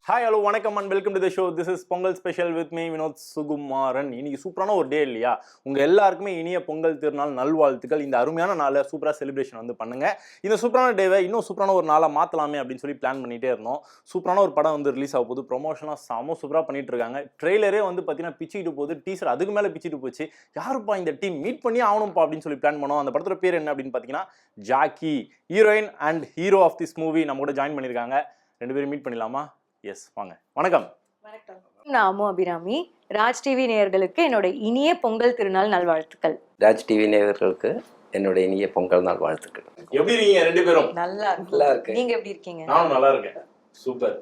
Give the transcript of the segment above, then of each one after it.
Hi hello வணக்கம் and welcome to the show. This is Pongal special with me Vinod Sukumaran. இன்னைக்கு சூப்பரான ஒரு டே இல்லையா? உங்க எல்லாருக்குமே இனிய பொங்கல் திருநாள் நல்வாழ்த்துக்கள். இந்த அருமையான நாளை சூப்பராக செலிப்ரேஷன் வந்து பண்ணுங்க. இந்த சூப்பரான டேவை இன்னும் சூப்பரான ஒரு நாளாக மாற்றலாமே அப்படின்னு சொல்லி பிளான் பண்ணிட்டே இருந்தோம். சூப்பரான ஒரு படம் வந்து ரிலீஸ் ஆக போகுது. ப்ரொமோஷனாக செம சூப்பராக பண்ணிட்டு இருக்காங்க. ட்ரெய்லரே வந்து பார்த்தீங்கன்னா பிச்சுட்டு போகுது. டீசர் அதுக்கு மேலே பிச்சுட்டு போச்சு. யாருப்பா இந்த டீம் மீட் பண்ணி ஆகணும்ப்பா அப்படின்னு சொல்லி பிளான் பண்ணோம். அந்த படத்தோட பேர் என்ன அப்படின்னு பார்த்தீங்கன்னா Jockey. Heroine and hero of this movie நம்ம கூட ஜாயின் பண்ணியிருக்காங்க. ரெண்டு பேரும் மீட் பண்ணிடலாமா? எஸ், வாங்க. வணக்கம். வணக்கம். நான் அம்மு அபிராமி. ராஜ் டிவி நேயர்களுக்கு என்னோட இனிய பொங்கல் திருநாள் நல்வாழ்த்துக்கள். ராஜ் டிவி நேயர்களுக்கு என்னோட இனிய பொங்கல் நாள் வாழ்த்துக்கள். எப்படி இருக்கீங்க ரெண்டு பேரும்? நல்லா இருக்கு. நீங்க எப்படி இருக்கீங்க? நானும் நல்லா இருக்கேன். Super.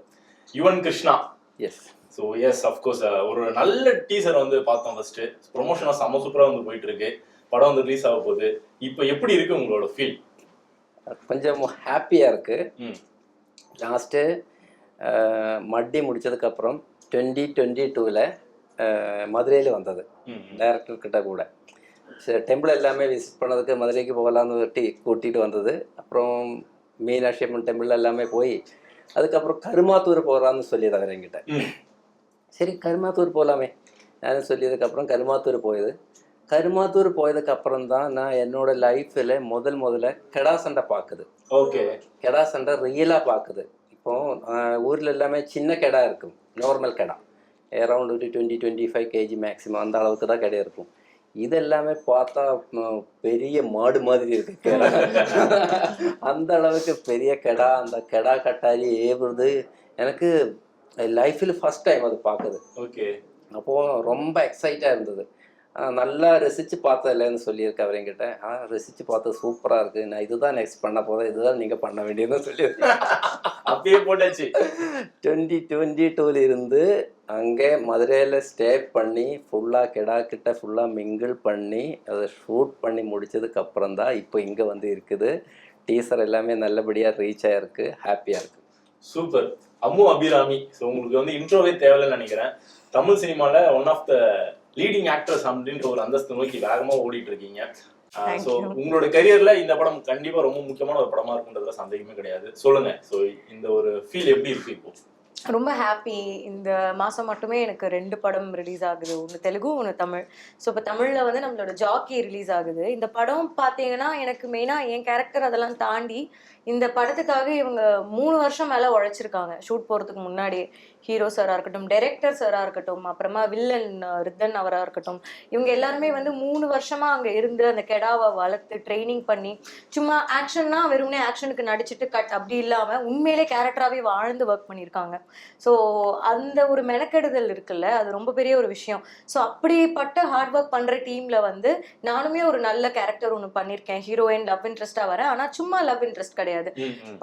Yuvan Krishna. Yes. So yes of course ஒரு நல்ல டீசர் வந்து பார்த்தோம். ஃபர்ஸ்ட் ப்ரொமோஷனாக செம்ம சூப்பராக வந்து போயிட்டு இருக்கு. படம் வந்து ரிலீஸ் ஆக போகுது. இப்போ எப்படி இருக்கு உங்களோட ஃபீல்? கொஞ்சம் ஹாப்பியாக இருக்கு. லாஸ்ட்டு மட்டி முடிச்சதுக்கப்புறம் 2022 மதுரையில் வந்தது டைரக்டர்கிட்ட கூட. சரி, டெம்பிள் எல்லாமே விசிட் பண்ணதுக்கு மதுரைக்கு போகலான்னு கூட்டிகிட்டு வந்தது. அப்புறம் மீனாட்சி அம்மன் டெம்பிள் எல்லாமே போய் அதுக்கப்புறம் கருமாத்தூர் போகலான்னு சொல்லியது என்கிட்ட. சரி, கருமாத்தூர் போகலாமே நான் சொல்லியதுக்கப்புறம் கருமாத்தூர் போயதுக்கப்புறம் தான் நான் என்னோட லைஃப்பில் முதல்ல கெடா சண்டை பார்க்குது. ஓகே. கெடா சண்டை ரியலாக பார்க்குது. இப்போ ஊரில் எல்லாமே சின்ன கெடா இருக்கும், நார்மல் கெடா, அரௌண்ட் 20-25 kg மேக்ஸிமம், அந்த அளவுக்கு தான் கெடா இருக்கும். இதெல்லாமே பார்த்தா பெரிய மாடு மாதிரி இருக்கு கெடா. அந்த அளவுக்கு பெரிய கெடா. அந்த கெடா கட்டாரி ஏவுறது எனக்கு லைஃப்பில் ஃபர்ஸ்ட் டைம் அது பார்க்குது. ஓகே. அப்போது ரொம்ப எக்ஸைட்டாக இருந்தது. நல்லா ரசித்து பார்த்ததில்லன்னு சொல்லியிருக்கேன் அவர்கிட்ட. ரசித்து பார்த்தது சூப்பராக இருக்குது, நான் இதுதான் நெக்ஸ்ட் பண்ண போகிறேன், இதுதான் நீங்கள் பண்ண வேண்டியதுன்னு சொல்லியிருக்கேன். அப்படியே போட்டாச்சு. 2022 இருந்து அங்கே மதுரையில் ஸ்டே பண்ணி ஃபுல்லாக கிட்ட ஃபுல்லாக மிங்கிள் பண்ணி அதை ஷூட் பண்ணி முடிச்சதுக்கப்புறம் தான் இப்போ இங்கே வந்து இருக்குது. டீசர் எல்லாமே நல்லபடியாக ரீச் ஆகிருக்கு. ஹாப்பியாக இருக்குது. சூப்பர். அம்மு அபிராமி. ஸோ உங்களுக்கு வந்து இன்ட்ரோவே தேவையில்லைன்னு நினைக்கிறேன். தமிழ் சினிமாவில் one of the leading actors அப்படின்ற ஒரு அந்தஸ்து நோக்கி வேகமா ஓடிட்டு இருக்கீங்க. ஸோ உங்களோட கரியர்ல இந்த படம் கண்டிப்பா ரொம்ப முக்கியமான ஒரு படமா இருக்குன்றதுல சந்தேகமே கிடையாது. சொல்லுங்க, ஸோ இந்த ஒரு ஃபீல் எப்படி இருக்கு இப்போ? ரொம்ப ஹாப்பி. இந்த மாதம் மட்டுமே எனக்கு 2 படம் ரிலீஸ் ஆகுது. ஒன்று தெலுங்கு, ஒன்று தமிழ். ஸோ இப்போ தமிழில் வந்து நம்மளோட ஜாக்கி ரிலீஸ் ஆகுது. இந்த படம் பார்த்தீங்கன்னா எனக்கு மெயினாக என் கேரக்டர் அதெல்லாம் தாண்டி இந்த படத்துக்காக இவங்க 3 வருஷம் மேலே உழைச்சிருக்காங்க. ஷூட் போகிறதுக்கு முன்னாடியே ஹீரோ சாராக இருக்கட்டும், டைரக்டர் சாராக இருக்கட்டும், அப்புறமா வில்லன் ரித்தன் அவராக இருக்கட்டும், இவங்க எல்லாருமே வந்து 3 வருஷமாக அங்கே இருந்து அந்த கெடாவை வளர்த்து ட்ரைனிங் பண்ணி, சும்மா ஆக்ஷன்னா வெறும்னே ஆக்ஷனுக்கு நடிச்சுட்டு கட் அப்படி இல்லாமல் உண்மையிலே கேரக்டராகவே வாழ்ந்து ஒர்க் பண்ணியிருக்காங்க. ஸோ அந்த ஒரு மெனக்கெடுதல் இருக்குல்ல, அது ரொம்ப பெரிய ஒரு விஷயம். ஸோ அப்படிப்பட்ட ஹார்ட் ஒர்க் பண்ணுற டீமில் வந்து நானுமே ஒரு நல்ல கேரக்டர் ஒன்று பண்ணியிருக்கேன். ஹீரோயின் லவ் இன்ட்ரெஸ்டாக வரேன், ஆனால் சும்மா லவ் இன்ட்ரெஸ்ட் கிடையாது,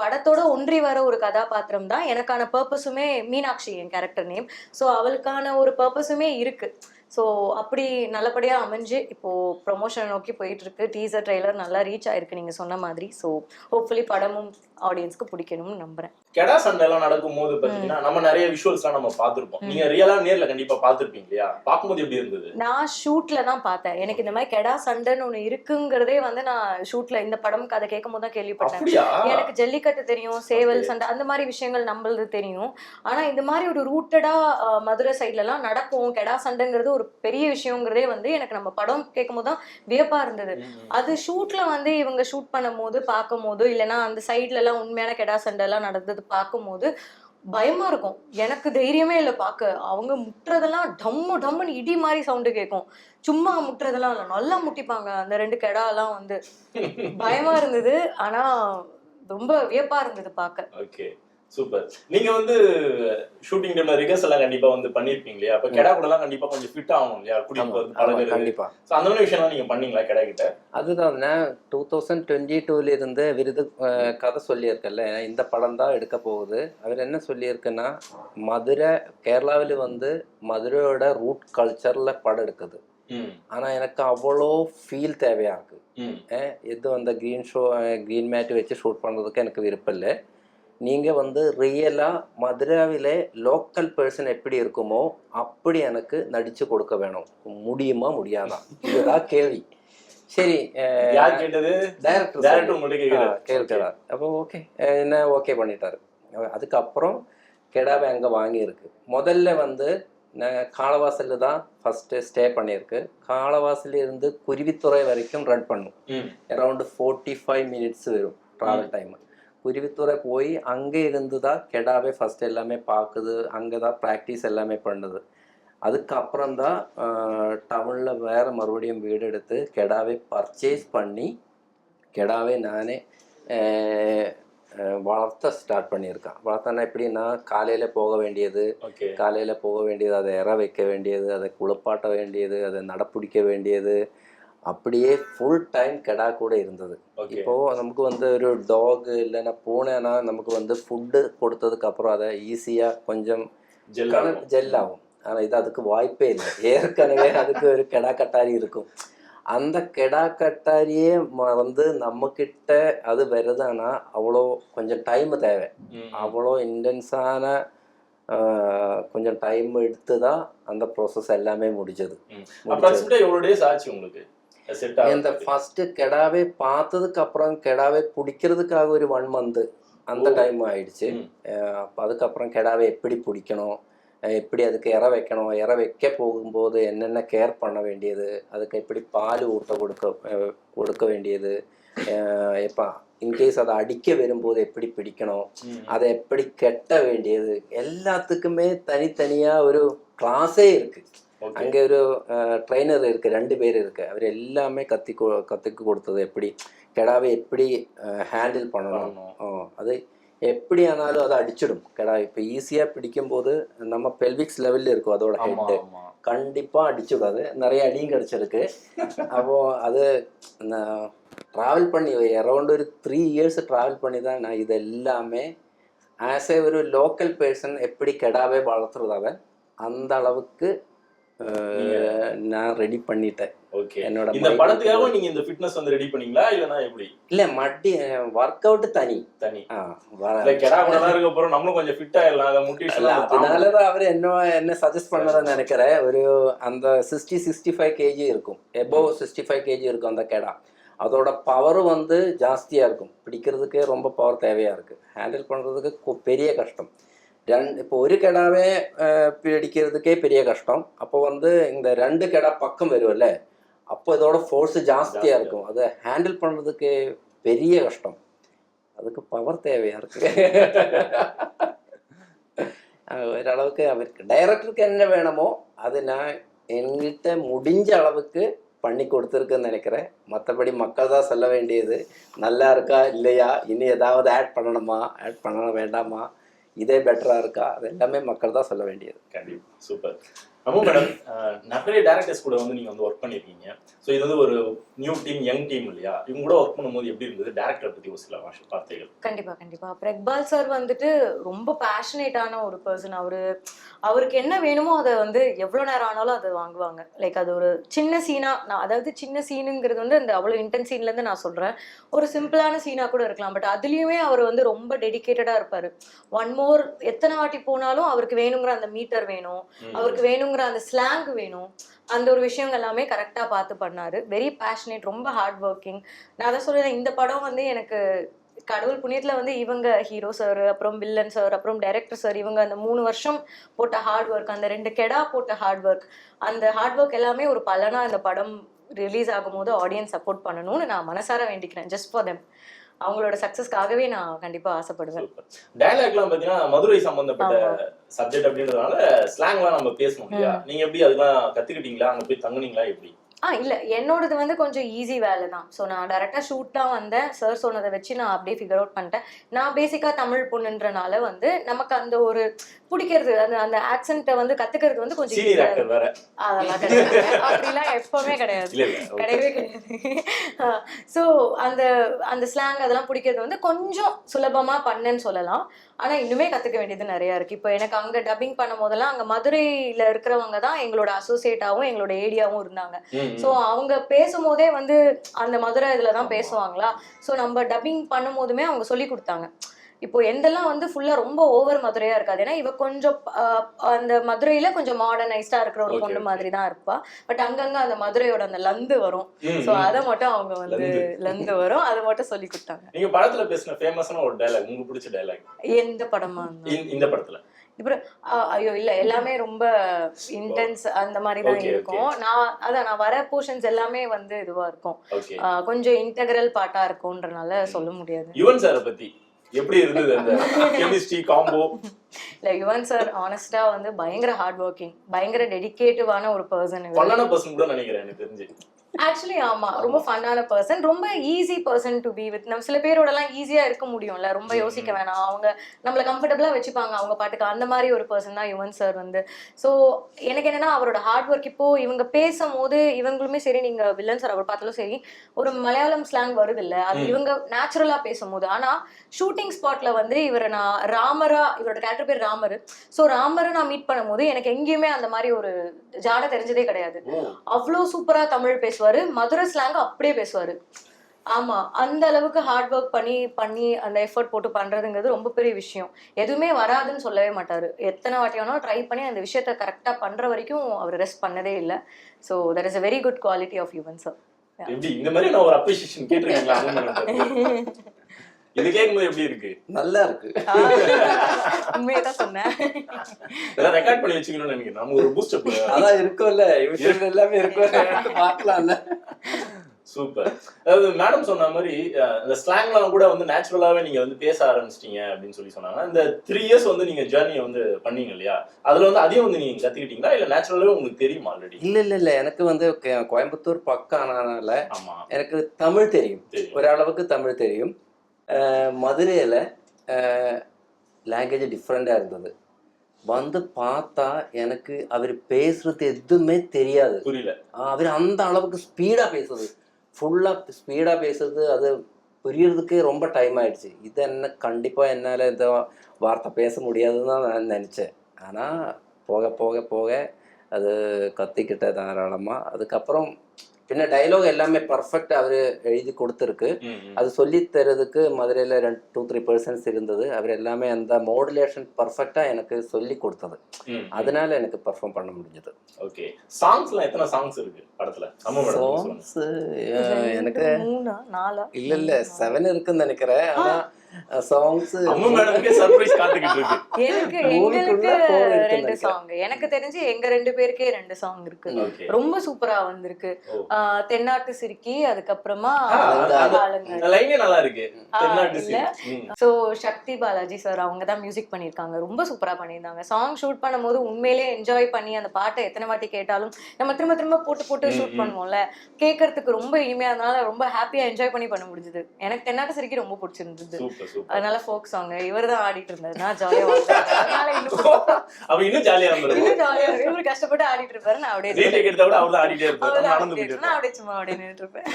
படத்தோட ஒன்றி வர ஒரு கதாபாத்திரம் தான். எனக்கான பர்பஸுமே மீனாட்சி என் கேரக்டர் நேம். ஸோ அவளுக்கான ஒரு பர்பஸுமே இருக்கு. ஸோ அப்படி நல்லபடியாக அமைஞ்சு இப்போ ப்ரொமோஷன் நோக்கி போயிட்டு இருக்கு. டீசர் ட்ரெய்லர் நல்லா ரீச் ஆயிருக்கு நீங்க சொன்ன மாதிரி. ஸோ ஹோப்ஃபுல்லி படமும் ஆடியன்ஸ்க்கு பிடிக்கணும்னு நம்புறேன். கெடா சண்டை எல்லாம் நடக்கும் போது பாத்தீங்கன்னா நம்ம நிறைய விஷுவல்ஸ்லாம் நம்ம பார்த்திருப்போம். நீங்க ரியலா நேர்ல கண்டிப்பா பார்த்திருப்பீங்க இல்லையா? பார்க்கும்போது எப்படி இருந்தது? நான் ஷூட்ல தான் பார்த்தேன். எனக்கு இந்த மாதிரி கெடா சண்டைன்னு ஒன்று இருக்குங்கிறதே வந்து நான் ஷூட்ல இந்த படம் கதை கேட்கும் போது தான் கேள்விப்பட்டேன். எனக்கு ஜல்லிக்கட்டு தெரியும், சேவல் சண்டை, அந்த மாதிரி விஷயங்கள் நம்மளது தெரியும். ஆனா இந்த மாதிரி ஒரு ரூட்டடா மதுரை சைட்ல எல்லாம் நடக்கும் கெடா சண்டைங்கிறது ஒரு பெரிய விஷயங்கிறதே வந்து எனக்கு நம்ம படம் கேட்கும் போது தான் வியப்பா இருந்தது. அது ஷூட்ல வந்து இவங்க ஷூட் பண்ணும் போது பார்க்கும் போது, இல்லைன்னா அந்த சைட்ல எல்லாம் உண்மையான கெடா சண்டை எல்லாம் நடந்தது பார்க்கும் போது பயமா இருக்கும். எனக்கு தைரியமே இல்லை பார்க்க. அவங்க முட்டுறதெல்லாம் டம்மு டம்முன்னு இடி மாதிரி சவுண்டு கேட்கும். சும்மா முட்டுறதெல்லாம் இல்லை, நல்லா முட்டிப்பாங்க அந்த 2 கெடா எல்லாம் வந்து. பயமா இருந்தது, ஆனா ரொம்ப வியப்பா இருந்தது பார்க்க. Okay, super. நீங்க வந்து ஷூட்டிங் டைம்ல ரிகர்ஸ் எல்லாம் கண்டிப்பா வந்து பண்ணிருப்பீங்க இல்லையா? அப்ப கெடா கூட எல்லாம் கண்டிப்பா கொஞ்சம் ஃபிட் ஆகணும் இல்லையா? குடிப்பது கண்டிப்பா. சோ அந்த மாதிரி விஷயம் நீங்க பண்ணீங்களா கெடா கிட்ட? அதுதான் 2022 இருந்து விருது கதை சொல்லியிருக்கல, இந்த படம் தான் எடுக்க போகுது. அவர் என்ன சொல்லியிருக்குன்னா, மதுரை கேரளாவில் வந்து மதுரையோட ரூட் கல்ச்சர்ல படம் எடுக்குது. ஆனா எனக்கு அவ்வளோ ஃபீல் தேவையா இருக்கு. இது அந்த கிரீன் மேட் வச்சு ஷூட் பண்றதுக்கு எனக்கு விருப்பம் இல்லை. நீங்கள் வந்து ரியலாக மதுராவிலே லோக்கல் பர்சன் எப்படி இருக்குமோ அப்படி எனக்கு நடித்து கொடுக்க வேணும். முடியுமா முடியாதா? இதுதான் கேள்வி. சரி, யார் கேட்டது? டைரக்டர் கேட்கிறார். அப்போ ஓகே, என்ன ஓகே பண்ணிட்டாரு. அதுக்கப்புறம் கெடாவை அங்கே வாங்கியிருக்கு. முதல்ல வந்து நான் காலவாசலில் தான் ஃபஸ்ட்டு ஸ்டே பண்ணியிருக்கு. காலவாசலிருந்து குருவித்துறை வரைக்கும் ரன் பண்ணும். அரௌண்டு 45 மினிட்ஸ் வரும் ட்ராவல் டைம். குருவித்துறை போய் அங்கே இருந்து தான் கெடாவே ஃபஸ்ட் எல்லாமே பார்க்குது, அங்கே தான் ப்ராக்டிஸ் எல்லாமே பண்ணுது. அதுக்கப்புறம் தான் டவுனில் வேறு மறுபடியும் வீடு எடுத்து கெடாவை பர்ச்சேஸ் பண்ணி கெடாவே நானே வளர்த்த ஸ்டார்ட் பண்ணியிருக்கான். வளர்த்தனா எப்படின்னா காலையில் போக வேண்டியது, அதை இற வைக்க வேண்டியது, அதை குளிப்பாட்ட வேண்டியது, அதை நடப்பிடிக்க வேண்டியது, அப்படியே ஃபுல் டைம் கெடா கூட இருந்தது. இப்போது நமக்கு வந்து ஒரு டாக் இல்லைன்னா பூனைனா நமக்கு வந்து ஃபுட்டு கொடுத்ததுக்கப்புறம் அதை ஈஸியாக கொஞ்சம் ஜெல் ஆகும். ஆனால் இது அதுக்கு வாய்ப்பே இல்லை. ஏற்கனவே அதுக்கு ஒரு கெடா கட்டாரி இருக்கும். அந்த கெடா கட்டாரியே வந்து நம்மக்கிட்ட அது வருதுன்னா அவ்வளோ கொஞ்சம் டைம் தேவை. அவ்வளோ இன்டென்ஸான கொஞ்சம் டைம் எடுத்து தான் அந்த ப்ராசஸ் எல்லாமே முடிஞ்சது. இந்த ஃபர்ஸ்ட் கெடாவே பார்த்ததுக்கு அப்புறம் கெடாவே பிடிக்கிறதுக்காக ஒரு 1 month அந்த டைம் ஆயிடுச்சு. அதுக்கப்புறம் கெடாவை எப்படி பிடிக்கணும், எப்படி அதுக்கு இற வைக்கணும், இற வைக்க போகும்போது என்னென்ன கேர் பண்ண வேண்டியது, அதுக்கு எப்படி பால் ஊட்ட கொடுக்க வேண்டியது, எப்போ இன்கேஸ் அதை அடிக்க வரும்போது எப்படி பிடிக்கணும், அதை எப்படி கெட்ட வேண்டியது, எல்லாத்துக்குமே தனித்தனியாக ஒரு கிளாஸே இருக்குது. அங்கே ஒரு ட்ரைனர் இருக்குது, 2 பேர் இருக்குது. அவர் எல்லாமே கற்றுக்கு கொடுத்தது எப்படி கெடாவை எப்படி ஹேண்டில் பண்ணணும். அது எப்படி ஆனாலும் அதை அடிச்சிடும் கெடா. இப்போ ஈஸியாக பிடிக்கும்போது நம்ம பெல்விக்ஸ் லெவலில் இருக்கும் அதோட ஹெட்டு, கண்டிப்பாக அடிச்சுடாது. நிறைய அடியும் கிடச்சிருக்கு. அப்போது அது ட்ராவல் பண்ணி அரௌண்ட் ஒரு 3 years ட்ராவல் பண்ணி தான் நான் இது எல்லாமே ஆஸ் ஏ ஒரு லோக்கல் பர்சன் எப்படி கெடாவே வளர்த்துறதாவ அந்த அளவுக்கு நான் ரெடி பண்ணிட்டேன். என்னோட இந்த படத்துக்காக நீங்க இந்த ஃபிட்னஸ் வந்து ரெடி பண்ணீங்களா இல்லனா எப்படி? இல்ல மட்டி வொர்க் அவுட் தனி கெடா கூட இருக்க போறோம், நம்மளும் கொஞ்சம் ஃபிட் ஆயிடலாம். அத மோட்டிவேஷன் அதனால தான் அவர் என்ன சஜஸ்ட் பண்ணறத நினைக்கிறேன். ஒரு அந்த 60-65 kg இருக்கும், எபோவ் 65 kg இருக்கும் அந்த கெடா. அதோட பவரும் வந்து ஜாஸ்தியா இருக்கும். பிடிக்கிறதுக்கே ரொம்ப பவர் தேவையா இருக்கு. ஹேண்டில் பண்றதுக்கு பெரிய கஷ்டம். இப்போ ஒரு கெடாவே பிடிக்கிறதுக்கே பெரிய கஷ்டம். அப்போ வந்து இந்த 2 கெடா பக்கம் வரும்ல, அப்போ இதோட ஃபோர்ஸ் ஜாஸ்தியாக இருக்கும். அதை ஹேண்டில் பண்ணுறதுக்கு பெரிய கஷ்டம். அதுக்கு பவர் தேவையாக இருக்கு. ஓரளவுக்கு அவருக்கு டைரக்டருக்கு என்ன வேணுமோ அது நான் என்கிட்ட முடிஞ்ச அளவுக்கு பண்ணி கொடுத்துருக்குன்னு நினைக்கிறேன். மற்றபடி மக்கள் தான் சொல்ல வேண்டியது நல்லா இருக்கா இல்லையா, இன்னும் ஏதாவது ஆட் பண்ணணுமா, ஆட் பண்ண வேண்டாமா, இதே பெட்டராக இருக்கா, அது எல்லாமே மக்கள் தான் சொல்ல வேண்டியது. கண்டிப்பாக. சூப்பர். நம்ம மேடம் நிறைய டேரக்டர்ஸ் கூட வந்து நீங்கள் வந்து ஒர்க் பண்ணியிருக்கீங்க. ஸோ இது வந்து ஒரு நியூ டீம், யங் டீம் இல்லையா? இவங்க கூட ஒர்க் பண்ணும்போது எப்படி இருந்தது? டேரக்டர் பற்றி ஒரு சில வார்த்தைகள். கண்டிப்பாக. அப்புறம் இக்பால் சார் வந்துட்டு ரொம்ப பேஷனேட்டான ஒரு பர்சன். அவருக்கு என்ன வேணுமோ அதை வந்து எவ்வளோ நேரம் ஆனாலும் அதை வாங்குவாங்க. லைக் அது ஒரு சின்ன சீனா, அதாவது சின்ன சீனுங்கிறது வந்து அந்த அவ்வளோ இன்டென்ஸ் சீன்லேருந்து நான் சொல்கிறேன். ஒரு சிம்பிளான சீனாக கூட இருக்கலாம், பட் அதுலேயுமே அவர் வந்து ரொம்ப டெடிக்கேட்டடாக இருப்பார். 1 more எத்தனை வாட்டி போனாலும் அவருக்கு வேணுங்கிற அந்த மீட்டர் வேணும், அவருக்கு வேணுங்கிற அந்த ஸ்லாங் வேணும், அந்த ஒரு விஷயங்கள் எல்லாமே கரெக்டாக பார்த்து பண்ணாரு. வெரி பேஷனேட், ரொம்ப ஹார்ட் ஒர்க்கிங். நான் அதை சொல்கிறேன், இந்த படம் வந்து எனக்கு கடவுள் புண்ணியத்தில் வந்து இவங்க ஹீரோ சார், அப்புறம் வில்லன் சார், அப்புறம் டைரக்டர் சார், இவங்க அந்த 3 வருஷம் போட்ட ஹார்ட் ஒர்க், அந்த 2 கெடா போட்ட ஹார்ட் ஒர்க், அந்த ஹார்ட் ஒர்க் எல்லாமே ஒரு பலனாக இந்த படம் ரிலீஸ் ஆகும்போது ஆடியன்ஸ் சப்போர்ட் பண்ணணும்னு நான் மனசார வேண்டிக்கிறேன். Just for them. அவங்களோட சக்சஸ்க்காகவே நான் கண்டிப்பா ஆசைப்படுவேன். டயலாக்லாம் பாத்தீங்கன்னா மதுரை சம்பந்தப்பட்ட சப்ஜெக்ட் அப்படின்றதுனால ஸ்லாங்லாம் நம்ம பேசணும் இல்லையா? நீங்க எப்படி அதெல்லாம் கத்துக்கிட்டீங்களா? அங்க போய் தங்குனீங்களா எப்படி? இல்லை, என்னோடது வந்து கொஞ்சம் ஈஸி வேலை தான். ஸோ நான் டேரெக்டாக ஷூட்லாம் வந்தேன். சார் சொன்னதை வச்சு நான் அப்படியே ஃபிகர் அவுட் பண்ணிட்டேன். நான் பேசிக்காக தமிழ் பொண்ணுன்றனால வந்து நமக்கு அந்த ஒரு பிடிக்கிறது, அந்த ஆக்சென்ட்டை வந்து கற்றுக்கிறது வந்து கொஞ்சம் அதெல்லாம் கிடையாது. அப்படிலாம் எப்பவுமே கிடையாது, கிடையவே கிடையாது. ஸோ அந்த ஸ்லாங் அதெல்லாம் பிடிக்கிறது வந்து கொஞ்சம் சுலபமாக பண்ணேன்னு சொல்லலாம். ஆனால் இன்னுமே கற்றுக்க வேண்டியது நிறையா இருக்குது. இப்போ எனக்கு அங்கே டப்பிங் பண்ணும் போதெல்லாம் அங்கே மதுரையில் இருக்கிறவங்க தான் எங்களோட அசோசியேட்டாகவும் எங்களோட ஏடியாவும் இருந்தாங்க. ஸோ அவங்க பேசும்போதே வந்து அந்த மதுரை இதில் தான் பேசுவாங்களா. ஸோ நம்ம டப்பிங் பண்ணும் போதுமே அவங்க சொல்லி கொடுத்தாங்க. இப்போ எந்தெல்லாம் வந்து ஃபுல்லா ரொம்ப ஓவர் மதுரையா இருக்காது. ஏன்னா இவ கொஞ்சம் அந்த மதுரையில கொஞ்சம் மாடர்னைஸ்டா இருக்கிற ஒரு பொண்ணு மாதிரி தான் இருப்பா. பட் அங்கங்க அந்த மதுரையோட அந்த லந்து வரும். சோ அதை மட்டும் அவங்க வந்து லந்து வரும், அதை மட்டும் சொல்லி கொடுத்தாங்க. நீங்க படத்துல பேசின ஃபேமஸான ஒரு டயலாக், உங்களுக்கு பிடிச்ச டயலாக் எந்த படமா? இந்த படத்துல அப்புறம் ஐயோ இல்ல எல்லாமே ரொம்ப இன்டென்ஸ் அந்த மாதிரி தான் Okay, இருக்கும். நான் வர போர்ஷன்ஸ் எல்லாமே வந்து இதுவா இருக்கும். ஓகே. கொஞ்சம் இன்டெகிரல் பார்ட்டா இருக்கும்ன்றனால சொல்ல முடியாது. யுவன் சாரை பத்தி எப்படி இருந்தது அந்த கெமிஸ்ட்ரி காம்போ? இல்ல யுவன் சார் ஆனஸ்டா வந்து பயங்கர ஹார்ட் ஒர்க்கிங், பயங்கர டெடிகேட்டிவான ஒரு பர்சன். ஃபன்னான பர்சன் கூட நினைக்கிறேன் எனக்கு தெரிஞ்சு. ஆக்சுவலி ஆமா, ரொம்ப ஃபன்னான பர்சன், ரொம்ப easy person to be with. நம்ம சில பேரோடலாம் ஈஸியா இருக்க முடியும்ல, ரொம்ப யோசிக்க வேணாம், அவங்க நம்மள கம்ஃபர்டபுளா வச்சுப்பாங்க அவங்க பாட்டுக்கு. அந்த மாதிரி ஒரு பர்சன் தான் யுவன் சார் வந்து. ஸோ எனக்கு என்னன்னா அவரோட ஹார்ட் ஒர்க். இப்போ இவங்க பேசும்போது இவங்களுமே சரி, நீங்க வில்லன் சார் அவர் பார்த்தாலும் சரி, ஒரு மலையாளம் ஸ்லாங் வருது இல்ல, அது இவங்க நேச்சுரலா பேசும்போது. ஆனா ஷூட்டிங் ஸ்பாட்ல வந்து இவரை நான் ராமரா, இவரோட கேரக்டர் பேர் ராமர், ஸோ ராமரை நான் மீட் பண்ணும்போது எனக்கு எங்கேயுமே அந்த மாதிரி ஒரு ஜாட தெரிஞ்சதே கிடையாது. அவ்வளோ சூப்பரா தமிழ் பேசுவாரு, மதுரை ஸ்லாங் அப்படியே பேசுவாரு. ஆமா, அந்த அளவுக்கு ஹார்ட் ஒர்க் பண்ணி அந்த எஃபர்ட் போட்டு பண்றதுங்கிறது ரொம்ப பெரிய விஷயம். எதுவுமே வராதுன்னு சொல்லவே மாட்டாரு. எத்தனை வாட்டி வேணாலும் ட்ரை பண்ணி அந்த விஷயத்த கரெக்டா பண்ற வரைக்கும் அவர் ரெஸ்ட் பண்ணதே இல்லை. So that is a very good quality of Yuvan sir. எப்படி இந்த மாதிரி நான் ஒரு அப்ரிசியேஷன் கேட்டிருக்கீங்களா? இது கேட்கும்போது எப்படி இருக்கு? நல்லா இருக்கு. உண்மையதான் சொன்னேன். இதெல்லாம் ரெக்கார்ட் பண்ணி வச்சுக்கணும்னு நினைக்கிறேன். நம்ம ஒரு பூஸ்ட் அப் அதான் இருக்கும்ல, விஷயம் எல்லாமே இருக்கும், பார்க்கலாம்ல. சூப்பர். அதாவது மேடம் சொன்ன மாதிரி இந்த ஸ்லாங்லாம் கூட வந்து நேச்சுரலாவே நீங்க வந்து பேச ஆரம்பிச்சிட்டீங்க அப்படின்னு சொல்லி சொன்னாங்க. இந்த 3 years வந்து நீங்க ஜேர்னியை வந்து பண்ணீங்க இல்லையா, அதுல வந்து அதையும் வந்து நீங்க கத்துக்கிட்டீங்களா இல்ல நேச்சுரலாவே உங்களுக்கு தெரியுமா ஆல்ரெடி? இல்ல எனக்கு வந்து கோயம்புத்தூர் பக்கம் ஆனதுனால ஆமா, எனக்கு தமிழ் தெரியும், ஓரளவுக்கு தமிழ் தெரியும். மதுரையில லாங்குவேஜ் டிஃப்ரெண்டா இருந்தது. வந்து பார்த்தா எனக்கு அவர் பேசுறது எதுவுமே தெரியாது, புரியல. அவர் அந்த அளவுக்கு ஸ்பீடா பேசுறது, ஃபுல்லா ஸ்பீடா பேசுறது, அது புரியறதுக்கு ரொம்ப டைம் ஆயிடுச்சு. இது என்ன கண்டிப்பா என்னால இந்த வார்த்தை பேச முடியாதுன்னு தான் நான் நினைச்சேன். ஆனா போக போக போக அது கத்திக்கிட்ட தாராளமா. அதுக்கப்புறம் பின்ன டைலாக் எல்லாமே பர்ஃபெக்ட் அவர் எழுதி கொடுத்துருக்கு. அது சொல்லி தரதுக்கு மதுரையில் 2-3 persons இருந்தது. அவர் எல்லாமே அந்த மாடுலேஷன் பர்ஃபெக்டா எனக்கு சொல்லி கொடுத்தது. அதனால எனக்கு பெர்ஃபார்ம் பண்ண முடிஞ்சது. ஓகே. சாங்ஸ்லாம் எத்தனை சாங்ஸ் இருக்கு படத்துல? சாங்ஸ் எனக்கு 3 4 இல்ல 7 இருக்குன்னு நினைக்கிறேன். ஆனா சாங்ஸ் அம்மா மேடம்க்கே சர்ப்ரைஸ் காத்துக்கிட்டு இருக்கு. எங்களுக்கு 2 சாங், எனக்கு தெரிஞ்சு எங்க 2 பேருக்கே 2 சாங் இருக்கு. ரொம்ப சூப்பரா வந்திருக்கு. தென்னாட்டு சிரிக்கி, அதுக்கப்புறமா லைனே நல்லா இருக்கு. தென்னாட்டு சிரிக்கி. சோ சக்தி பாலாஜி சார் அவங்க தான் மியூசிக் பண்ணிருக்காங்க. ரொம்ப சூப்பரா பண்ணியிருந்தாங்க. சாங் ஷூட் பண்ணும்போது உண்மையிலேயே என்ஜாய் பண்ணி அந்த பாட்டை எத்தனை வாட்டி கேட்டாலும் நம்ம திரும்ப திரும்ப போட்டு ஷூட் பண்ணுவோம்ல, கேட்கறதுக்கு ரொம்ப இனிமையா, அதனால ரொம்ப ஹாப்பியா என்ஜாய் பண்ண முடிஞ்சது. எனக்கு தென்னாட்டு சிரிக்கி ரொம்ப பிடிச்சிருந்தது. அதனால ஃபோக் சாங் இவர் தான் ஆடிட்டு இருந்தாரு, நான் ஜாலியா அதனால இன்னும் ஜாலியா இருந்தது. இவரு கஷ்டப்பட்டு ஆடிட்டு இருப்பாரு, நான் அப்படியே சும்மா அப்படியே நின்னுட்டு இருப்பேன்.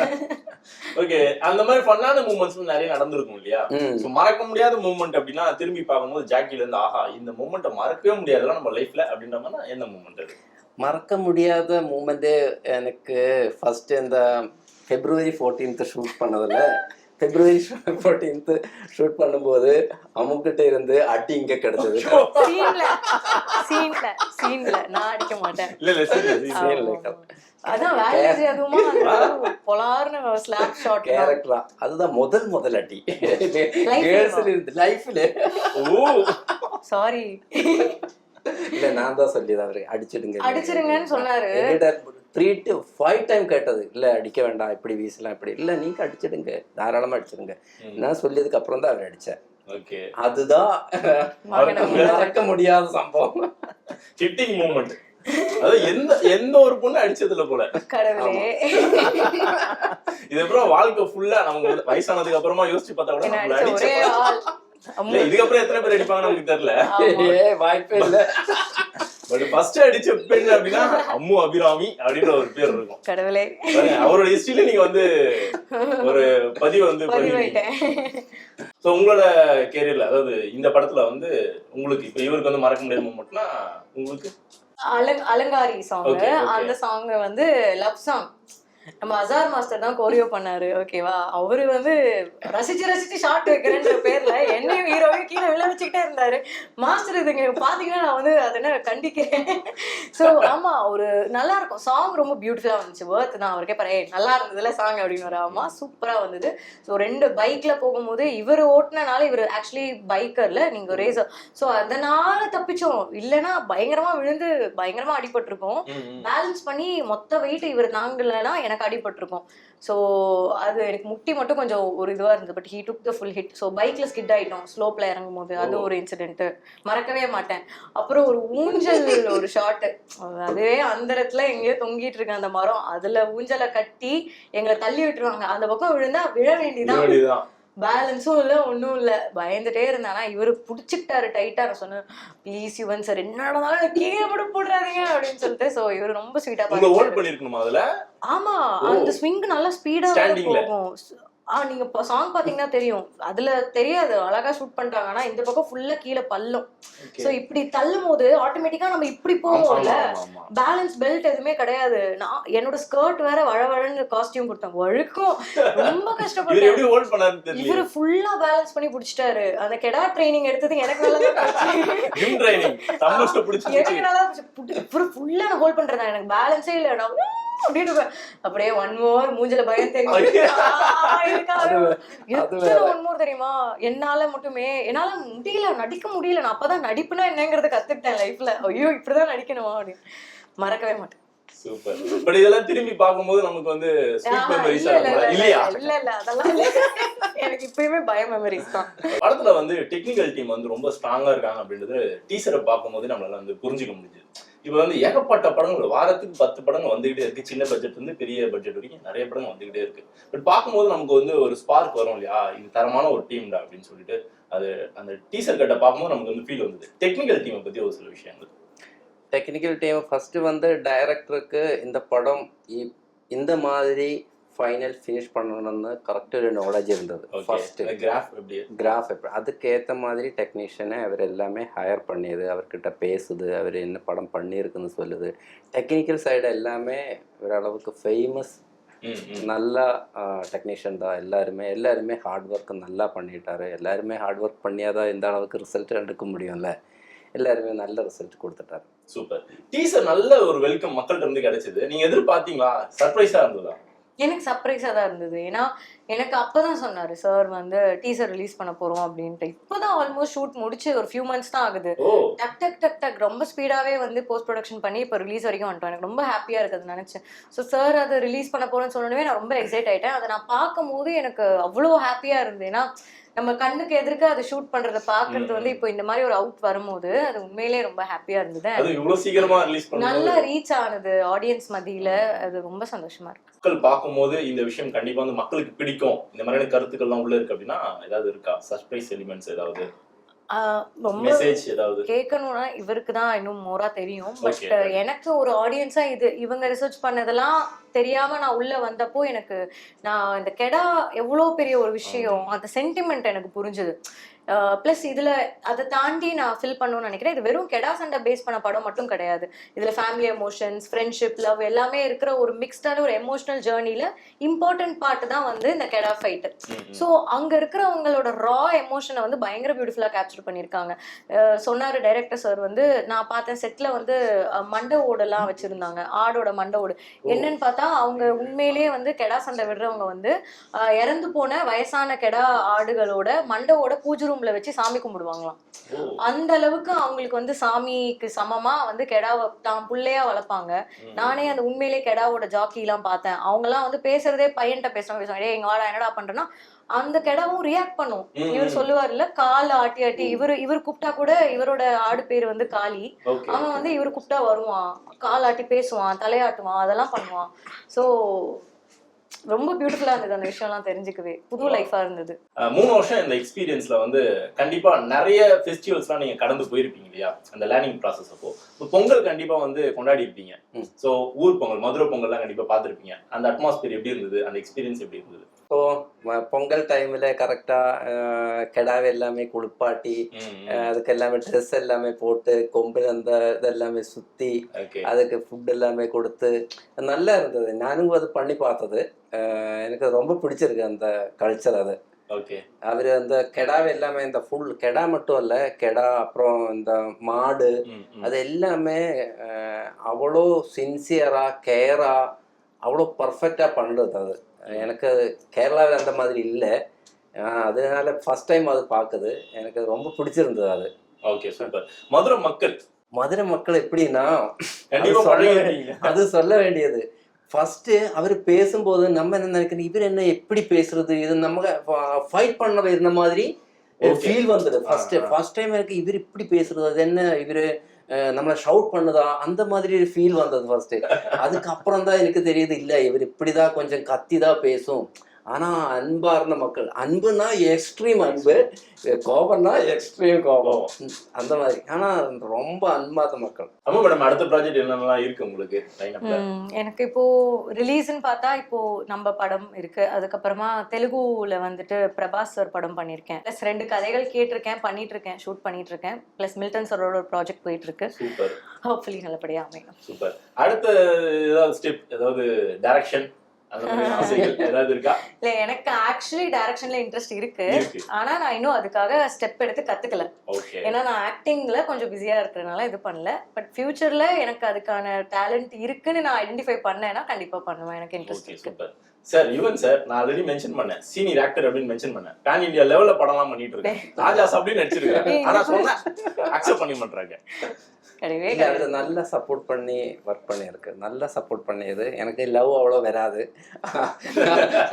ஓகே. அந்த மாதிரி ஃபன்னான மூமெண்ட்ஸ் நிறைய நடந்திருக்கும் இல்லையா? மறக்க முடியாத மூமெண்ட் அப்படின்னா திரும்பி பார்க்கும்போது ஜாக்கில இருந்து ஆஹா இந்த மூமெண்ட்டை மறக்கவே முடியாதுல நம்ம லைஃப்ல அப்படின்ற மாதிரி என்ன மூமெண்ட் அது? மறக்க முடியாத மூமெண்ட்டு எனக்கு ஃபர்ஸ்ட் இந்த February 14th ஷூட் பண்ணதுல, February 14th ஷூட் பண்ணும்போது அமுக்கிட்ட இருந்து அடி இங்க கிடைச்சது. சீன்ல நான் அடிக்க மாட்டேன். இல்ல அதான் வேலைஜ் அதுமா பொலார்ன ஸ்லாப் ஷாட் கேரக்டரா, அதுதான் முதல் அடி கேர்ள்ஸ்ல இருந்து லைஃப்ல. ஓ சாரி, இல்ல நான் தான் சொல்லிதான் அவரு அடிச்சிடுங்கன்னு சொன்னாரு. 3 to 5 டைம் கேட்டது. இல்ல அடிக்க வேண்டாம், இப்படி வீசலாம், இப்படி இல்ல நீங்க அடிச்சிடுங்க, தாராளமா அடிச்சிடுங்க. நான் சொல்லியதுக்கு அப்புறம் தான் அவர் அடிச்சேன். அதுதான் மறக்க முடியாத சம்பவம், ஹிட்டிங் மூமெண்ட். அது எந்த ஒரு பொண்ணு அடிச்சதுல போல. கடவுளே, இதுக்கப்புறம் வாழ்க்கை ஃபுல்லா நமக்கு வயசானதுக்கு அப்புறமா யோசிச்சு பார்த்தா கூட நம்மள அடிச்ச இதுக்கப்புறம் எத்தனை பேர் அடிப்பாங்க நமக்கு தெரியல, வாய்ப்பே இல்ல. பட் ஃபர்ஸ்ட் அடிச்ச பெண் அப்படின்னா அம்மு அபிராமி அப்படின்ற ஒரு பேர் இருக்கும். கடவுளே, அவரோட ஹிஸ்டரியில நீங்க வந்து ஒரு பதிவு வந்து பண்ணிட்டேன். சோ உங்களோட கேரியர்ல, அதாவது இந்த படத்துல வந்து உங்களுக்கு இப்ப இவருக்கு வந்து மறக்க முடியாத மூமெண்ட்னா உங்களுக்கு அலங்காரி சாங். அந்த சாங் வந்து லவ் சாங். நம்ம அசார் மாஸ்டர் தான் கோரியோ பண்ணாரு, ஓகேவா? அவரு வந்து ரசிச்சு ஷார்ட் வைக்கிறேன்ற பேர்ல என்னையும் ஹீரோவையும் கீழே விழ நினைச்சுக்கிட்டே இருந்தாரு. மாஸ்டர் இதுங்க பாத்தீங்கன்னா நான் வந்து அதை என்ன கண்டிக்கிறேன். ஸோ ஆமா ஒரு நல்லா இருக்கும் சாங், ரொம்ப பியூட்டிஃபுல்லா வந்துச்சு. வேர்த் தான் அவருக்கே பாரு நல்லா இருந்ததுல சாங் அப்படின்னு வர. ஆமா சூப்பரா வந்தது. ஸோ 2 பைக்ல போகும்போது இவர் ஓட்டுனனால, இவர் ஆக்சுவலி பைக்கர்ல, நீங்க ரேசர், ஸோ அதனால தப்பிச்சோம். இல்லைன்னா பயங்கரமா விழுந்து பயங்கரமா அடிபட்டிருக்கோம். பேலன்ஸ் பண்ணி மொத்த வெயிட் இவர் தாங்கலைன்னா எனக்கு அடிபட்டிருக்கும். ஸோ அது எனக்கு முட்டி மட்டும் கொஞ்சம் ஒரு இதுவாக இருந்தது. But he took the full hit. So பைக்ல ஸ்கிட் ஆகிட்டோம் ஸ்லோப்ல இறங்கும் போது. அது ஒரு இன்சிடென்ட் மறக்கவே மாட்டேன். அப்புறம் ஒரு ஊஞ்சல் ஒரு ஷாட்டு, அதுவே அந்த இடத்துல எங்கேயோ தொங்கிட்டு இருக்கு அந்த மரம், அதுல ஊஞ்சலை கட்டி எங்களை தள்ளி விட்டுருவாங்க. அந்த பக்கம் விழுந்தா விழ வேண்டியதான். பேலன்ஸும் இல்லை ஒன்றும் இல்லை. பயந்துட்டே இருந்தானா இவரு பிடிச்சிக்கிட்டாரு டைட்டா. நான் சொன்னேன் ப்ளீஸ் யுவன் சார் என்ன நடந்தாலும் கீழே மட்டும் போடுறாதீங்க அப்படின்னு சொல்லிட்டு. ஸோ இவர் ரொம்ப ஸ்வீட்டா பண்ணிருக்கணுமா அதுல? ஆமா அந்த ஸ்விங் நல்லா ஸ்பீடா போகும். நீங்க சாங் பாத்தீங்கன்னா தெரியும், அதுல தெரியாது அழகா ஷூட் பண்றாங்க. ஆனா இந்த பக்கம் ஃபுல்லா கீழே பல்லும். சோ இப்படி தள்ளும் போது ஆட்டோமேட்டிக்கா நம்ம இப்படி போவோம்ல, பேலன்ஸ் பெல்ட் எதுவுமே கிடையாது. நான் என்னோட ஸ்கர்ட் வேற வழவழன்னு காஸ்டியூம் கொடுத்தேன், வழுக்கும். ரொம்ப கஷ்டப்பட்டேன். இவரு ஃபுல்லா பேலன்ஸ் பண்ணி பிடிச்சிட்டாரு. அந்த கெடா ட்ரைனிங் எடுத்தது எனக்கு நல்லா எனக்கு நல்லா இவரு ஃபுல்லா நான் ஹோல்ட் பண்றேன். எனக்கு பேலன்ஸே இல்லை. நான் அப்படியே ஒன் மோர் மூஞ்சில பயம் ஒன் மோர் தெரியுமா. என்னால முடியல, நடிக்க முடியல. நான் அப்பதான் நடிப்புனா என்னங்கறத கத்துக்கிட்டேன் லைஃப்ல. ஐயோ இப்படிதான் நடிக்கணுமா அப்படின்னு மறக்கவே மாட்டேன். சூப்பர். பட் இதெல்லாம் திரும்பி பார்க்கும்போது நமக்கு வந்து ஸ்வீட் மெமரிஸ் இல்லையா? இல்ல அதெல்லாம் இல்ல, எனக்கு இப்பயுமே பய மெமரிஸ் தான். படத்துல வந்து டெக்னிக்கல் டீம் வந்து ரொம்ப ஸ்ட்ராங்கா இருக்காங்க அப்படின்றது டீசரை பார்க்கும்போது நம்மளால வந்து புரிஞ்சுக்க முடியுது. இப்போ வந்து ஏகப்பட்ட படங்கள், வாரத்துக்கு 10 படங்கள் வந்துகிட்டே இருக்கு. சின்ன பட்ஜெட் இருந்து பெரிய பட்ஜெட் வரைக்கும் நிறைய படங்கள் வந்துகிட்டே இருக்கு. பட் பார்க்கும்போது நமக்கு வந்து ஒரு ஸ்பார்க் வரும் இல்லையா, இது தரமான ஒரு டீம்டா அப்படின்னு சொல்லிட்டு. அது அந்த டீசர் கட்ட பார்க்கும்போது நமக்கு வந்து ஃபீல் வந்தது. டெக்னிக்கல் டீமை பத்தி ஒரு சில விஷயங்கள். டெக்னிக்கல் டீம் ஃபர்ஸ்ட் வந்து டைரக்டருக்கு இந்த படம் இந்த மாதிரி ஃபைனல் ஃபினிஷ் பண்ணணும்னு கரெக்டாக ஒரு நாலேஜ் இருந்தது. ஃபர்ஸ்ட்டு கிராஃப் எப்படி அதுக்கேற்ற மாதிரி டெக்னீஷியனை அவர் எல்லாமே ஹையர் பண்ணியது, அவர்கிட்ட பேசுது, அவர் என்ன படம் பண்ணியிருக்குன்னு சொல்லுது. டெக்னிக்கல் சைடு எல்லாமே ஓரளவுக்கு ஃபேமஸ் நல்ல டெக்னீஷியன் தான். எல்லாருமே ஹார்ட் ஒர்க் நல்லா பண்ணிட்டாரு. எல்லாருமே ஹார்ட் ஒர்க் பண்ணியாதான் இந்த அளவுக்கு ரிசல்ட் எடுக்க முடியும்ல. எல்லாருமே நல்ல ரிசல்ட் கொடுத்துட்டாரு. சூப்பர். டீசர் நல்ல ஒரு வெல்கம் மக்கள்கிட்ட இருந்து கிடைச்சது. நீங்க எதிர்பார்த்தீங்களா? சர்ப்ரைஸா இருந்ததா? எனக்கு சர்ப்ரைஸா தான் இருந்தது. ஏன்னா எனக்கு அப்பதான் சொன்னாரு சார் வந்து டீசர் ரிலீஸ் பண்ண போறோம் அப்படின்ட்டு. இப்பதான் ஆல்மோஸ்ட் ஷூட் முடிச்சு ஒரு ஃபியூ மந்த்ஸ் தான் ஆகுது. டக் டக் டக் டக் ரொம்ப ஸ்பீடாவே வந்து போஸ்ட் ப்ரொடக்ஷன் பண்ணி இப்போ ரிலீஸ் வரைக்கும் வந்துட்டோம். எனக்கு ரொம்ப ஹாப்பியா இருக்குது நினைச்சேன். ஸோ சார் அதை ரிலீஸ் பண்ண போறேன்னு சொன்னோடனே நான் ரொம்ப எக்ஸைட் ஆயிட்டேன். அதை நான் பார்க்கும் போது எனக்கு அவ்வளோ ஹாப்பியா இருந்தது. ஏன்னா நம்ம கண்ணுக்கு எதிர்க்க அதை ஷூட் பண்றத பாக்குறது வந்து இப்போ இந்த மாதிரி ஒரு அவுட் வரும்போது அது உண்மையிலேயே ரொம்ப ஹாப்பியா இருந்தது. நல்லா ரீச் ஆனது ஆடியன்ஸ் மத்தியில, அது ரொம்ப சந்தோஷமா இருக்கு. மக்கள் பார்க்கும்போது இந்த விஷயம் கண்டிப்பா வந்து மக்களுக்கு பிடிக்கும், இந்த மாதிரியான கருத்துக்கள்லாம் உள்ள இருக்கு அப்படின்னா ஏதாவது இருக்கா? சர்ப்ரைஸ் எலிமெண்ட்ஸ் ஏதாவது ரொம்ப கேட்கணும்னா இவருக்கு தான் இன்னும் மோரா தெரியும். பட் எனக்கு ஒரு ஆடியன்ஸா இது இவங்க ரிசர்ச் பண்ணதெல்லாம் தெரியாம நான் உள்ள வந்தப்போ எனக்கு நான் இந்த கெடா எவ்வளோ பெரிய ஒரு விஷயம், அந்த சென்டிமெண்ட் எனக்கு புரிஞ்சுது. ப்ளஸ் இதுல அதை தாண்டி நான் ஃபில் பண்ணணும்னு நினைக்கிறேன். இது வெறும் கெடா சண்டை பேஸ் பண்ண படம் மட்டும் கிடையாது. இதுல ஃபேமிலி எமோஷன்ஸ், ஃப்ரெண்ட்ஷிப், லவ் எல்லாமே இருக்கிற ஒரு மிக்ஸ்டான ஒரு எமோஷனல் ஜேர்னில இம்பார்ட்டன்ட் பார்ட் தான் வந்து இந்த கெடா ஃபைட். ஸோ அங்க இருக்கிறவங்களோட ரா எமோஷனை வந்து பயங்கர பியூட்டிஃபுல்லா கேப்சர் பண்ணியிருக்காங்க. சொன்னாரு டைரக்டர் சார் வந்து, நான் பார்த்தேன் செட்ல வந்து மண்டை ஓடெல்லாம் வச்சிருந்தாங்க, ஆடோட மண்டை ஓடு. என்னன்னு பார்த்தா அவங்க உண்மையிலேயே வந்து கெடா சண்டை விடுறவங்க வந்து இறந்து போன வயசான கெடா ஆடுகளோட மண்டவோட பூஜை ரூம்ல வச்சு சாமி கும்பிடுவாங்களாம். அந்த அளவுக்கு அவங்களுக்கு வந்து சாமிக்கு சமமா வந்து கெடாவை தான் புள்ளையா வளர்ப்பாங்க. நானே அந்த உண்மையிலேயே கெடாவோட ஜாக்கி எல்லாம் பார்த்தேன். அவங்க எல்லாம் வந்து பேசுறதே பையன்கிட்ட பேசுவாங்க, எங்க வாடா என்னடா பண்றேன்னா அந்த கெடாவும் ரியாக்ட் பண்ணும். இவர் சொல்லுவார் இல்ல, கால் ஆட்டி ஆட்டி இவர் கூப்பிட்டா கூட, இவரோட ஆடு பேர் வந்து காளி, அவன் வந்து இவர் கூப்பிட்டா வருவான், கால் ஆட்டி பேசுவான், தலையாட்டுவான், அதெல்லாம் பண்ணுவான். ஸோ ரொம்ப பியூட்டிஃபுல்லா இருந்தது அந்த விஷயம்லாம் தெரிஞ்சுக்கவே, புது லைஃபா இருந்தது. 3 வருஷம் இந்த எக்ஸ்பீரியன்ஸ்ல வந்து கண்டிப்பா நிறைய ஃபெஸ்டிவல்ஸ்லாம் நீங்க கடந்து போயிருப்பீங்க இல்லையா, அந்த லேர்னிங் ப்ராசஸ். அப்போ பொங்கல் கண்டிப்பா வந்து கொண்டாடி இருப்பீங்க. ஸோ ஊர் பொங்கல், மதுரை பொங்கல்லாம் கண்டிப்பா பார்த்துருப்பீங்க. அந்த அட்மாஸ்பியர் எப்படி இருந்தது, அந்த எக்ஸ்பீரியன்ஸ் எப்படி இருந்தது? ஸோ பொங்கல் டைம்ல கரெக்டா கெடாவை எல்லாமே குளிப்பாட்டி, அதுக்கு எல்லாமே ட்ரெஸ் எல்லாமே போட்டு, கொம்பு அந்த இதெல்லாமே சுத்தி, அதுக்கு ஃபுட் எல்லாமே கொடுத்து நல்லா இருந்தது. நானும் அது பண்ணி பார்த்தது. எனக்கு ரொம்ப பிடிச்சிருக்கு அந்த கல்ச்சர். அது ஓகே. அவர் அந்த கெடாவை எல்லாமே இந்த ஃபுல் கெடா மட்டும் இல்லை, கெடா அப்புறம் இந்த மாடு அது எல்லாமே அவ்வளோ சின்சியராக கேராக அவ்வளோ பர்ஃபெக்டாக பண்ணுறது. அது எனக்கு கேரளாவில் அந்த மாதிரி இல்லை, அதனால ஃபர்ஸ்ட் டைம் அது பார்க்குது, எனக்கு ரொம்ப பிடிச்சிருந்தது அது. Okay super. மதுரை மக்கள் எப்படின்னா கண்டிப்பா அது சொல்ல வேண்டியது. ஃபர்ஸ்ட் அவர் பேசும்போது நம்ம என்ன நினைக்கிறோம், இவர் என்ன எப்படி பேசுறது, இது நம்ம ஃபைட் பண்ண இருந்த மாதிரி ஃபீல் வந்தது. ஃபர்ஸ்ட் டைம் எனக்கு இவர் இப்படி பேசுறது, அது என்ன இவரு நம்மளை ஷவுட் பண்ணுதா அந்த மாதிரி ஃபீல் வந்தது ஃபர்ஸ்ட். அதுக்கப்புறம் தான் எனக்கு தெரியுது, இல்லை இவர் இப்படிதான் கொஞ்சம் கத்தி தான் பேசும், ஆனா அன்பா இருந்த மக்கள். அன்புனா எக்ஸ்ட்ரீம் அன்பு, கோபம்னா எக்ஸ்ட்ரீம் கோபம், அந்த மாதிரி. ஆனா ரொம்ப அன்பாத மக்கள். ஆமா மேடம், அடுத்த ப்ராஜெக்ட் என்னெல்லாம் இருக்கு உங்களுக்கு? எனக்கு இப்போ ரிலீஸ்ன்னு பார்த்தா இப்போ நம்ம படம் இருக்கு, அதுக்கப்புறமா தெலுங்குல வந்துட்டு பிரபாஸ் சார் படம் பண்ணியிருக்கேன், ப்ளஸ் 2 கதைகள் கேட்டிருக்கேன், பண்ணிட்டு இருக்கேன், ஷூட் பண்ணிட்டு இருக்கேன், ப்ளஸ் மில்டன் சாரோட ஒரு ப்ராஜெக்ட் போயிட்டு இருக்கு. சூப்பர். ஹோப்ஃபுல்லி நல்லபடியா அமையும். சூப்பர். அடுத்த ஏதாவது ஸ்டெப், ஏதாவது டைரக்ஷன் ஏதாவது இருக்கா? இல்ல, எனக்கு ஆக்சுவலி டைரக்ஷன்ல இன்ட்ரெஸ்ட் இருக்கு, ஆனா நான் இன்னும் அதுக்காக ஸ்டெப் எடுத்து கத்துக்கல. ஏன்னா நான் ஆக்டிங்ல கொஞ்சம் பிஸியா இருக்கிறதுனால இது பண்ணல. பட் ஃபியூச்சர்ல எனக்கு அதுக்கான டேலண்ட் இருக்குன்னு நான் ஐடென்டிஃபை பண்ணேன்னா கண்டிப்பா பண்ணுவேன், எனக்கு இன்ட்ரெஸ்ட் இருக்கு. சார் யுவன் சார், நான் ஆல்ரெடி மென்ஷன் பண்ணேன், சீனியர் ஆக்டர் அப்படின்னு மென்ஷன் பண்ணேன். பேன் இந்தியா லெவல்ல படம்லாம் பண்ணிட்டு இருக்கேன், ராஜாஸ் அப்படின்னு நடிச்சிருக்கேன். ஆனா சொன்னா அக்செப்ட் பண்ணி பண்றாங்க. அது நல்லா சப்போர்ட் பண்ணி ஒர்க் பண்ணியிருக்கு, நல்லா சப்போர்ட் பண்ணியது. எனக்கு லவ் அவ்வளோ வராது,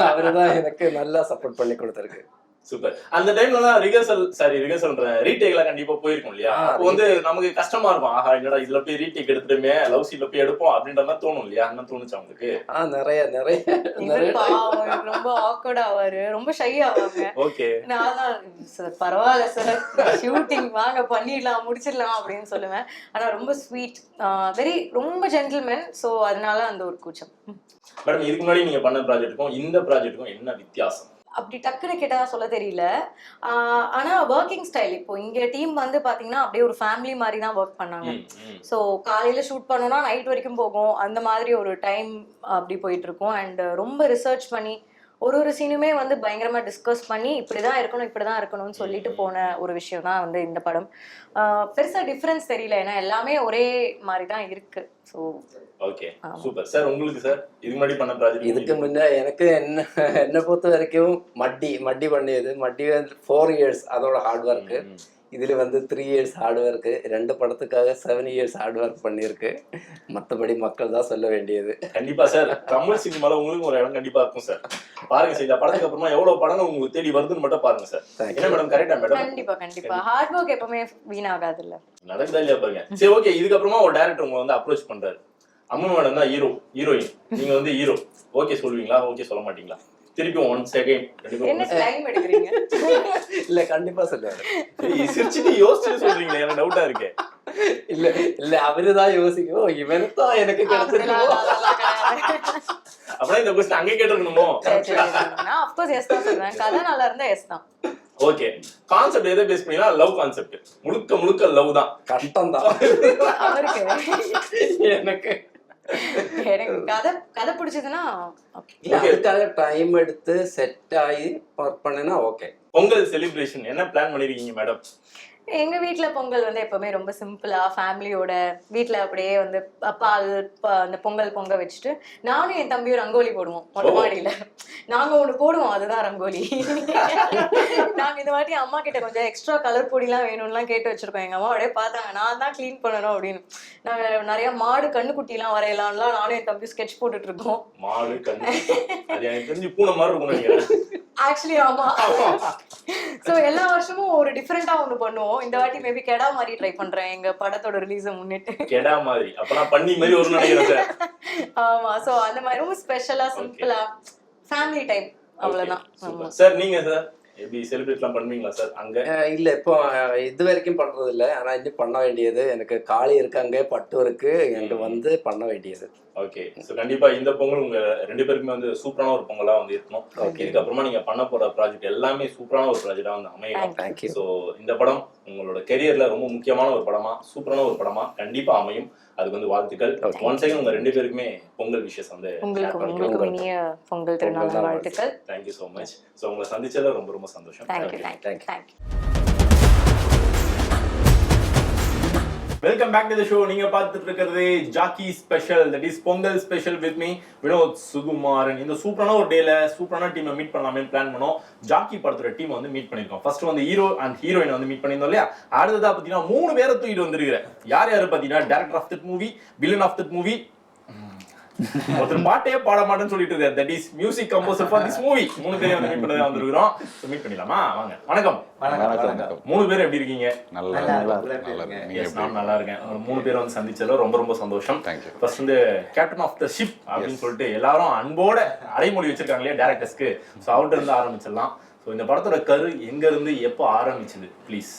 அவரு தான் எனக்கு நல்லா சப்போர்ட் பண்ணி கொடுத்துருக்கு. சூப்பர். அந்த டைம்ல தான் ரிகர்சல் ரீடேக்ல கண்டிப்பா போயிருக்கும் இல்லையா? அப்போ வந்து நமக்கு கஷ்டமா இருக்கும், ஆஹா என்னடா இதுல போய் ரீடேக் எடுத்துட்டுமே, லவ் சீன்ல போய் எடுப்போம் அப்படின்ற மாதிரி தோணும் இல்லையா? என்ன தோணுச்சு உங்களுக்கு? நிறைய ரொம்ப ஆக்வர்ட் ஆவாரு, ரொம்ப ஷை ஆவாங்க. ஓகே, நான் சார் பரவாயில்ல சார், ஷூட்டிங் வாங்க பண்ணிடலாம் முடிச்சிடலாம் அப்படின்னு சொல்லுவேன். ஆனா ரொம்ப ஸ்வீட், ரொம்ப ஜென்டில்மேன். ஸோ அதனால அந்த ஒரு கூச்சம். மேடம், இதுக்கு முன்னாடி நீங்க பண்ண ப்ராஜெக்ட்டுக்கும் இந்த ப்ராஜெக்ட்டுக்கும் என்ன வித்தியாசம்? அப்படி டக்குன்னு கேட்டா சொல்ல தெரியல. ஆனா ஒர்க்கிங் ஸ்டைல், இப்போ இங்க டீம் வந்து பாத்தீங்கன்னா அப்படியே ஒரு ஃபேமிலி மாதிரி தான் ஒர்க் பண்ணாங்க. ஸோ காலையில ஷூட் பண்ணோம்னா நைட் வரைக்கும் போகும், அந்த மாதிரி ஒரு டைம் அப்படி போயிட்டு இருக்கும். அண்ட் ரொம்ப ரிசர்ச் பண்ணி ஒரு சீனுமே வந்து பயங்கரமா டிஸ்கஸ் பண்ணி இப்படிதான் இருக்கணும்னு சொல்லிட்டு போன ஒரு விஷயம் தான் வந்து இந்த படம். பெருசா டிஃபரன்ஸ் தெரியல, ஏன்னா எல்லாமே ஒரே மாதிரி தான் இருக்கு. So okay super. சார் உங்களுக்கு சார் இதுக்கு முன்னாடி பண்ண ப்ராஜெக்ட்? இதுக்கு முன்ன எனக்கு என்ன பொறுத்த வரைக்கும் மட்டி பண்ணியது. மட்டி 4 years அதோட ஹார்ட் ஒர்க்கு. இதுல 3 years ஹார்ட் ஒர்க்கு. 2 படத்துக்காக 7 years ஹார்ட் ஒர்க் பண்ணியிருக்கு. மற்றபடி மக்கள் தான் சொல்ல வேண்டியது. கண்டிப்பா சார், தமிழ் சினிமால உங்களுக்கு ஒரு இடம் கண்டிப்பா இருக்கும் சார். பாருங்க சார், இந்த படத்துக்கு அப்புறமா எவ்வளவு படங்கள் உங்களுக்கு தேடி வருதுன்னு மட்டும் பாருங்க சார். என்ன மேடம், கரெக்டா மேடம்? கண்டிப்பா ஹார்ட் ஒர்க் எப்பவுமே வீணாகாது இல்ல, நடக்குதா இல்லையா பாருங்க. சரி ஓகே, இதுக்கப்புறமா ஒரு டைரக்டர் உங்களை வந்து அப்ரோச் பண்றாரு, அம்மன் மேடம் தான் ஹீரோயின், நீங்க வந்து ஹீரோ, ஓகே சொல்லுவீங்களா? ஓகே சொல்ல மாட்டீங்களா? திருப்பி 1 second என்ன டைம் எடுக்கிறீங்க? இல்ல கண்டிப்பா சொல்லுவாரு. சிரிச்சிட்டு யோசிச்சு சொல்றீங்களா? எனக்கு டவுட்டா இருக்கு. இல்ல அவருதான் யோசிக்கும், இவனுதான் எனக்கு கிடைச்சிருக்கோம். அப்படின்னா இந்த கொஸ்டின் அங்கே கேட்டிருக்கணுமோ? நான் ஆஃப் கோர்ஸ் எஸ் தான் சொல்றேன், கதை நல்லா இருந்தா எஸ் தான். ஓகே, கான்செப்ட் எதை பேஸ் பண்ணினா? லவ் கான்செப்ட், முழுக்க லவ் தான். கஷ்டம் தான் அவருக்கு. எனக்கு கதை பிடிச்சதுன்னா அதுக்காக டைம் எடுத்து செட் ஆகி ஒர்க் பண்ணா ஓகே. பொங்கல் செலிப்ரேஷன் என்ன பிளான் பண்ணிருக்கீங்க மேடம்? எங்க வீட்டுல பொங்கல் வந்து எப்பவுமே ரொம்ப சிம்பிளா ஃபேமிலியோட வீட்டுல அப்படியே வந்து பால் அந்த பொங்கல் பொங்க வச்சுட்டு நானும் என் தம்பியும் ரங்கோலி போடுவோம் மொட்டை மாடியில. நாங்க ஒண்ணு போடுவோம், அதுதான் ரங்கோலி. நாங்க இந்த வாட்டி அம்மா கிட்ட கொஞ்சம் எக்ஸ்ட்ரா கலர் பொடிலாம் வேணும்லாம் கேட்டு வச்சிருக்கோம். எங்க அம்மா அப்படியே பார்த்தாங்க, நான் தான் கிளீன் பண்ணணும் அப்படின்னு. நாங்க நிறைய மாடு கண்ணுக்குட்டி எல்லாம் வரையலாம்லாம் நானும் என் தம்பி ஸ்கெட்ச் போட்டுட்டு இருக்கோம். மாடு கண்ணு அது எனக்கு தெரிஞ்சு பூனை மாதிரி இருக்கும் நினைக்கிறேன். ஆக்சுவலி ஆமா. சோ எல்லா வருஷமும் ஒரு டிஃபரெண்டா ஒண்ணு பண்ணுவோம். இந்த வாட்டி மேபி கெடா மாதிரி ட்ரை பண்றேன் எங்க படத்தோட ரிலீஸை முன்னிட்டு. கெடா மாதிரி அப்பனா பண்ணி மாதிரி ஒரு நினைக்கிறேன் சார். ஆமா, சோ அந்த மாதிரி ரொம்ப ஸ்பெஷலா சிம்பிளா ஃபேமிலி டைம், அவ்வளவுதான். சார் நீங்க சார் எப்படி செலிப்ரேட்லாம் பண்ணுவீங்களா சார் அங்க? இல்ல இப்போ இது வரைக்கும் பண்றது இல்ல, ஆனா இன்னும் பண்ண வேண்டியது. எனக்கு காளி இருக்காங்க, பட்டு இருக்கு, எனக்கு வந்து பண்ண வேண்டியது. ஓகே, ஸோ கண்டிப்பா இந்த பொங்கல் உங்க 2 பேருக்குமே வந்து சூப்பரான ஒரு பொங்கலா வந்து இருக்கணும். இதுக்கப்புறமா நீங்க பண்ண போற ப்ராஜெக்ட் எல்லாமே சூப்பரான ஒரு ப்ராஜெக்டா வந்து அமையணும். ஸோ இந்த படம் உங்களோட கெரியர்ல ரொம்ப முக்கியமான ஒரு படமா சூப்பரான ஒரு படமா கண்டிப்பா அமையும். அதுக்கு வந்து வாழ்த்துக்கள். ஒன் செகண்ட் உங்க 2 பேருக்குமே பொங்கல் விஷஸ் வந்து உங்களுக்கு இனிய பொங்கல் திருநாள் வாழ்த்துக்கள். Thank you so much. ஸோ உங்களை சந்திச்சதுல ரொம்ப ரொம்ப சந்தோஷம். Thank you. Welcome back to the show. நீங்க பார்த்துட்டு இருக்கிறது Jockey special, that is Pongal special with me Vinod Sukumaran. இந்த சூப்பரான ஒரு டேல சூப்பரான டீமை மீட் பண்ணலாமே பிளான் பண்ணோம். ஜாக்கி படத்தோட டீம் வந்து மீட் பண்ணிருக்கோம். ஃபர்ஸ்ட் வந்து ஹீரோ அண்ட் ஹீரோயின் வந்து மீட் பண்ணியிருந்தோம் இல்லையா. அடுத்ததா பாத்தீங்கன்னா 3 பேரை தூக்கிட்டு வந்திருக்கிறேன். யார் யாரு பாத்தீங்கன்னா director of that movie, villain of that movie, ஒருத்தர் பாட்டே பாட மாட்டேன்னு சொல்லிட்டு இருக்காரு, that is music composer for this movie. 3 பேரையும் வந்து மீட் பண்ணதா வந்திருக்கிறோம். ஸோ மீட் பண்ணிடலாமா? வாங்க. வணக்கம். 3 பேரும் எப்படி இருக்கீங்க? நல்லா நான் நல்லா இருக்கேன். 3 பேரும் வந்து சந்திச்சதுல ரொம்ப ரொம்ப சந்தோஷம். ஃபர்ஸ்ட் வந்து கேப்டன் ஆஃப் த ஷிப் அப்படின்னு சொல்லிட்டு எல்லாரும் அன்போட அடைமொழி வச்சிருக்காங்க இல்லையா டேரக்டர்ஸ்க்கு. ஸோ அவர்கிட்ட இருந்து ஆரம்பிச்சிடலாம். ஸோ இந்த படத்தோட கரு எங்க இருந்து எப்போ ஆரம்பிச்சது ப்ளீஸ்?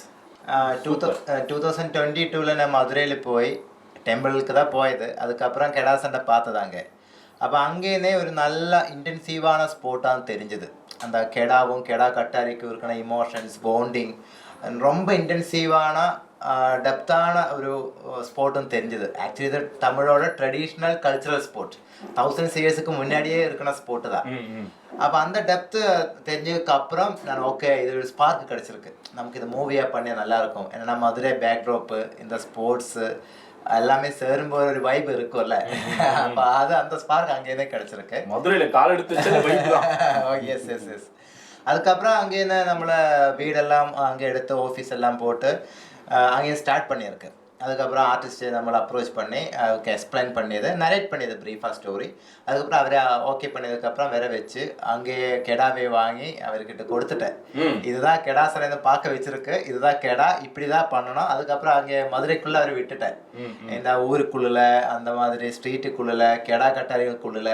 2022 நான் மதுரையில் போய் டெம்பிளுக்கு தான் போயது. அதுக்கப்புறம் கெடா சண்டை பார்த்ததாங்க. அப்போ அங்கேயே ஒரு நல்ல இன்டென்சிவான ஸ்போர்ட்டாக தெரிஞ்சுது. அந்த கெடாவும் கெடா கட்டாரிக்கும் இருக்கிற இமோஷன்ஸ் பாண்டிங் ரொம்ப இன்டென்சிவான டெப்த்தான ஒரு ஸ்போர்ட்டும் தெரிஞ்சுது. ஆக்சுவலி இது தமிழோட ட்ரெடிஷ்னல் கல்ச்சுரல் ஸ்போர்ட், 1000 இயர்ஸுக்கு முன்னாடியே இருக்கிற ஸ்போர்ட்டு தான். அப்போ அந்த டெப்த்து தெரிஞ்சதுக்கு அப்புறம் நான் ஓகே இது ஒரு ஸ்பார்க் கிடச்சிருக்கு, நமக்கு இது மூவியாக பண்ணி நல்லாயிருக்கும். ஏன்னா மதுரை பேக்ட்ராப்பு இந்த ஸ்போர்ட்ஸு எல்லாமே சேரும்போது ஒரு வைப் இருக்கும்ல. அப்போ அது அந்த ஸ்பார்க் அங்கேயே கிடைச்சிருக்கு. மதுரையில கால் எடுத்து எஸ். அதுக்கப்புறம் அங்கேருந்து நம்மளை வீடெல்லாம் அங்கே எடுத்து ஆஃபீஸ் எல்லாம் போட்டு அங்கேயே ஸ்டார்ட் பண்ணியிருக்கு. அதுக்கப்புறம் ஆர்டிஸ்ட்டு நம்மளை அப்ரோச் பண்ணி எக்ஸ்பிளைன் பண்ணியது, நரேட் பண்ணியது ப்ரீஃபாக ஸ்டோரி. அதுக்கப்புறம் அவரை ஓகே பண்ணதுக்கப்புறம் வேற வச்சு அங்கேயே கெடாவே வாங்கி அவர்கிட்ட கொடுத்துட்டேன். இதுதான் கெடா சரையை பார்க்க வச்சிருக்கு, இதுதான் கெடா, இப்படி தான் பண்ணணும். அதுக்கப்புறம் அங்கே மதுரைக்குள்ளே அவர் விட்டுட்டேன். இந்த ஊருக்குள்ள அந்த மாதிரி ஸ்ட்ரீட்டுக்குள்ள கெடா கட்டாரிகளுக்குள்ள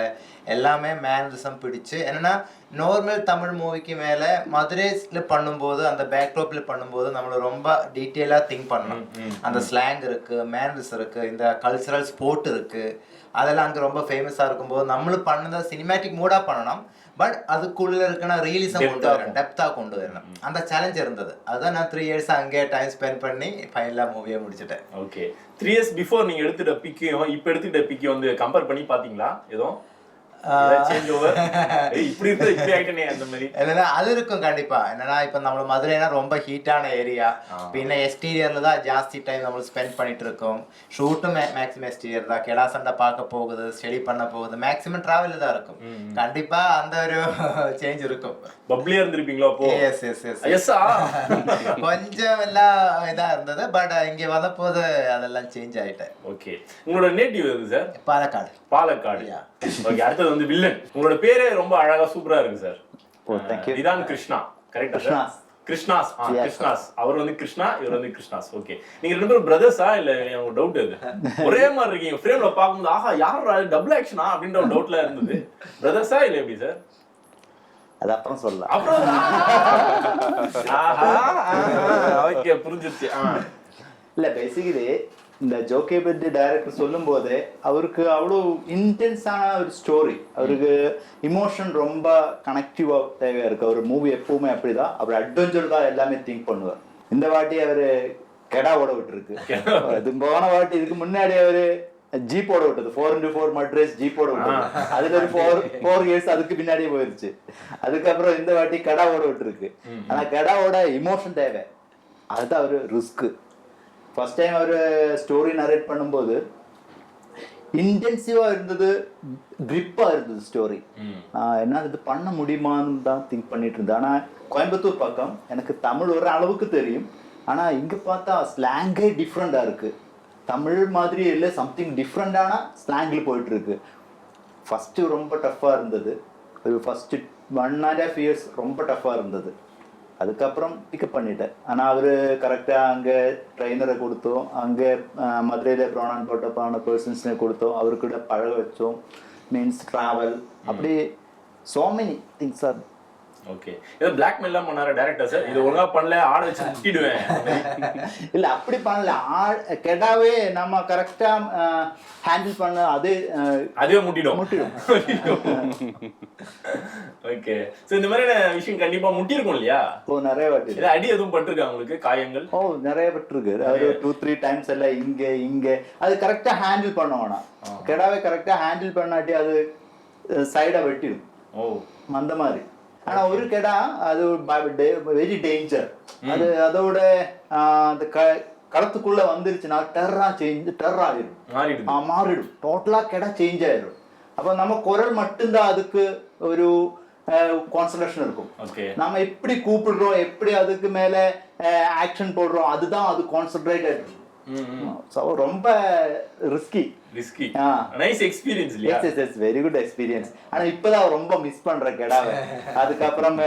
எல்லாமே மேனரிசம் பிடிச்சு. என்னன்னா நார்மல் தமிழ் மூவிக்கு மேலே மதுரையில் பண்ணும்போது அந்த பேக்ட்ராப்பில் பண்ணும்போது நம்மளை ரொம்ப டீட்டெயிலாக திங்க் பண்ணணும். அந்த ஸ்லாங் இருக்குது, மேனரிஸ் இருக்குது, இந்த கல்ச்சுரல் ஸ்போர்ட் இருக்குது, அதெல்லாம் அங்கே ரொம்ப ஃபேமஸாக இருக்கும்போது நம்மளும் பண்ணதை சினிமேட்டிக் மூடாக பண்ணணும். பட் அதுக்குள்ளே இருக்குன்னா ரியலிசம் கொண்டு வரணும், டெப்த்தாக கொண்டு வரணும். அந்த சேலஞ்ச் இருந்தது. அதுதான் நான் 3 இயர்ஸ் அங்கே டைம் ஸ்பெண்ட் பண்ணி ஃபைனலாக மூவியை முடிச்சுட்டேன். ஓகே. 3 இயர்ஸ் பிஃபோர் நீங்கள் எடுத்துட்ட பிக்கையும் இப்போ எடுத்துக்கிட்ட பிக்கையும் வந்து கம்பேர் பண்ணி பார்த்தீங்களா? எதுவும் அது இருக்கும் கண்டிப்பா. என்னன்னா இப்ப நம்ம மதுரைனா ரொம்ப ஹீட்டான ஏரியா, பின்ன எக்ஸ்டீரியர்ல தான் ஜாஸ்தி டைம் நம்ம ஸ்பெண்ட் பண்ணிட்டு இருக்கோம். ஷூட்டும் மேக்ஸிமம் எக்ஸ்டீரியர் தான். கெடா சண்டை பார்க்க போகுது, ஸ்டடி பண்ண போகுது, மேக்ஸிமம் டிராவல் தான் இருக்கும். கண்டிப்பா அந்த ஒரு சேஞ்ச் இருக்கும். பப்ளியா இருந்திருப்பீங்களா அப்போ? எஸ் கொஞ்சம் எல்லாம் இதா இருந்தது. பட் இங்க வந்த போது அதெல்லாம் சேஞ்ச் ஆயிட்டேன். ஓகே. உங்களோட நேட்டிவ் எது சார்? பாலக்காடு. ஓகே. அடுத்தது வந்து வில்லன். உங்களோட பேரே ரொம்ப அழகா சூப்பரா இருக்கு சார். O thank you. இதான் கிருஷ்ணா கரெக்ட்டா சார்? கிருஷ்ணாஸ். கிருஷ்ணாஸ். அவர் வந்து கிருஷ்ணா, இவர் வந்து கிருஷ்ணாஸ். ஓகே. நீங்க 2 பேரும் பிரதர்ஸா இல்ல? எனக்கு டவுட் இது. ஒரே மாதிரி இருக்கீங்க. ஃப்ரேம்ல பாக்கும்போது ஆஹா யாரா டபுள் ஆக்ஷனா அப்படின்ற ஒரு டவுட்ல இருந்தது. பிரதர்ஸா இல்ல எப்படி சார்? அது அப்புறம் சொல்லலாம். அப்புறம் ஓகே புரிஞ்சிருச்சு. இல்ல பேசிக்கலி இந்த ஜோகே பத்தி டைரக்டர் சொல்லும் போது அவருக்கு அவ்வளோ இன்டென்ஸான ஒரு ஸ்டோரி, அவருக்கு இமோஷன் ரொம்ப கனெக்டிவா தேவையா இருக்கு. அவர் மூவி எப்பவுமே அப்படிதான், அவர் அட்வென்ச்சர் தான் எல்லாமே திங்க் பண்ணுவார். இந்த வாட்டி அவரு கெடா ஓட விட்டுருக்கு. இது போன வாட்டி இதுக்கு முன்னாடி அவரு ஜீப் ஓட விட்டது, 4x4 மட்ரஸ் ஜீப் ஓட விட்டது. அதுல ஒரு 4 இயர்ஸ் அதுக்கு பின்னாடியே போயிருச்சு. அதுக்கப்புறம் இந்த வாட்டி கெடா ஓட விட்டுருக்கு. ஆனா கெடாவோட இமோஷன் தேவை, அதுதான் அவரு ரிஸ்க். ஃபர்ஸ்ட் டைம் அவர் ஸ்டோரி நரேட் பண்ணும்போது இன்டென்சிவா இருந்தது, கிரிப்பா இருந்தது ஸ்டோரி. என்ன இது பண்ண முடியுமான்னு தான் திங்க் பண்ணிட்டு இருந்தேன். ஆனா கோயம்புத்தூர் பக்கம் எனக்கு தமிழ் ஒரு அளவுக்கு தெரியும், ஆனா இங்க பார்த்தா ஸ்லாங்கே டிஃப்ரெண்டா இருக்கு. தமிழ் மாதிரி இல்லை, சம்திங் டிஃப்ரெண்டான ஸ்லாங்கில் போயிட்டு இருக்கு. ஃபர்ஸ்ட் ரொம்ப டஃப்பா இருந்தது. ஒரு ஃபர்ஸ்ட் 1.5 இயர்ஸ் ரொம்ப டஃப்பா இருந்தது. அதுக்கப்புறம் பிக்கப் பண்ணிட்டேன். ஆனால் அவர் கரெக்டாக அங்கே ட்ரைனரை கொடுத்தோம், அங்கே மதுரையில் ப்ராணான் போட்டப்பான பர்சன்ஸ்னே கொடுத்தோம், அவர்கிட்ட பழக வச்சோம். மீன்ஸ் ட்ராவல் அப்படி so many things are okay ஏதோ பிளாக்மெயில் எல்லாம் பண்ணாரு டைரக்டர் சார், இது ஒழுங்கா பண்ணல ஆட வச்சு முட்டிடுவேன். இல்ல அப்படி பண்ணல, கெடாவே நம்ம கரெக்டா ஹேண்டில் பண்ண அதுவே முட்டிடும். ஓகே சோ இந்த மாதிரியான விஷயம் கண்டிப்பா முட்டி இருக்கும் இல்லையா? ஓ நிறைய வாட்டி. ஏதோ அடி எதுவும் பட்டிருக்கா உங்களுக்கு, காயங்கள்? ஓ நிறைய பட்டிருக்கு. அது 2-3 டைம்ஸ் எல்லாம் இங்க அது கரெக்டா ஹேண்டில் பண்ண வேணாம். கெடாவே கரெக்டா ஹேண்டில் பண்ணாட்டி அது சைடா வெட்டிடும். ஓ அந்த மாதிரி. ஆனா ஒரு கெடா அது வெரி டேஞ்சர். அது அதோட அந்த களத்துக்குள்ள வந்துருச்சுன்னா டெரர் ஆயிடும், மாறிடும். டோட்டலா கெடா சேஞ்ச் ஆயிடும். அப்ப நம்ம குரல் மட்டும்தான் அதுக்கு ஒரு கான்சன்ட்ரேஷன் இருக்கும். நம்ம எப்படி கூப்பிடுறோம், எப்படி அதுக்கு மேல ஆக்ஷன் போடுறோம், அதுதான் அது கான்சென்ட்ரேட் ஆயிடும். ரொம்ப ரிஸ்கி. நைஸ் எக்ஸ்பீரியன்ஸ் இல்லையா? Yes very good experience. ஆனா இப்பதான் ரொம்ப மிஸ் பண்றேன் கெடாவை. அதுக்கப்புறம்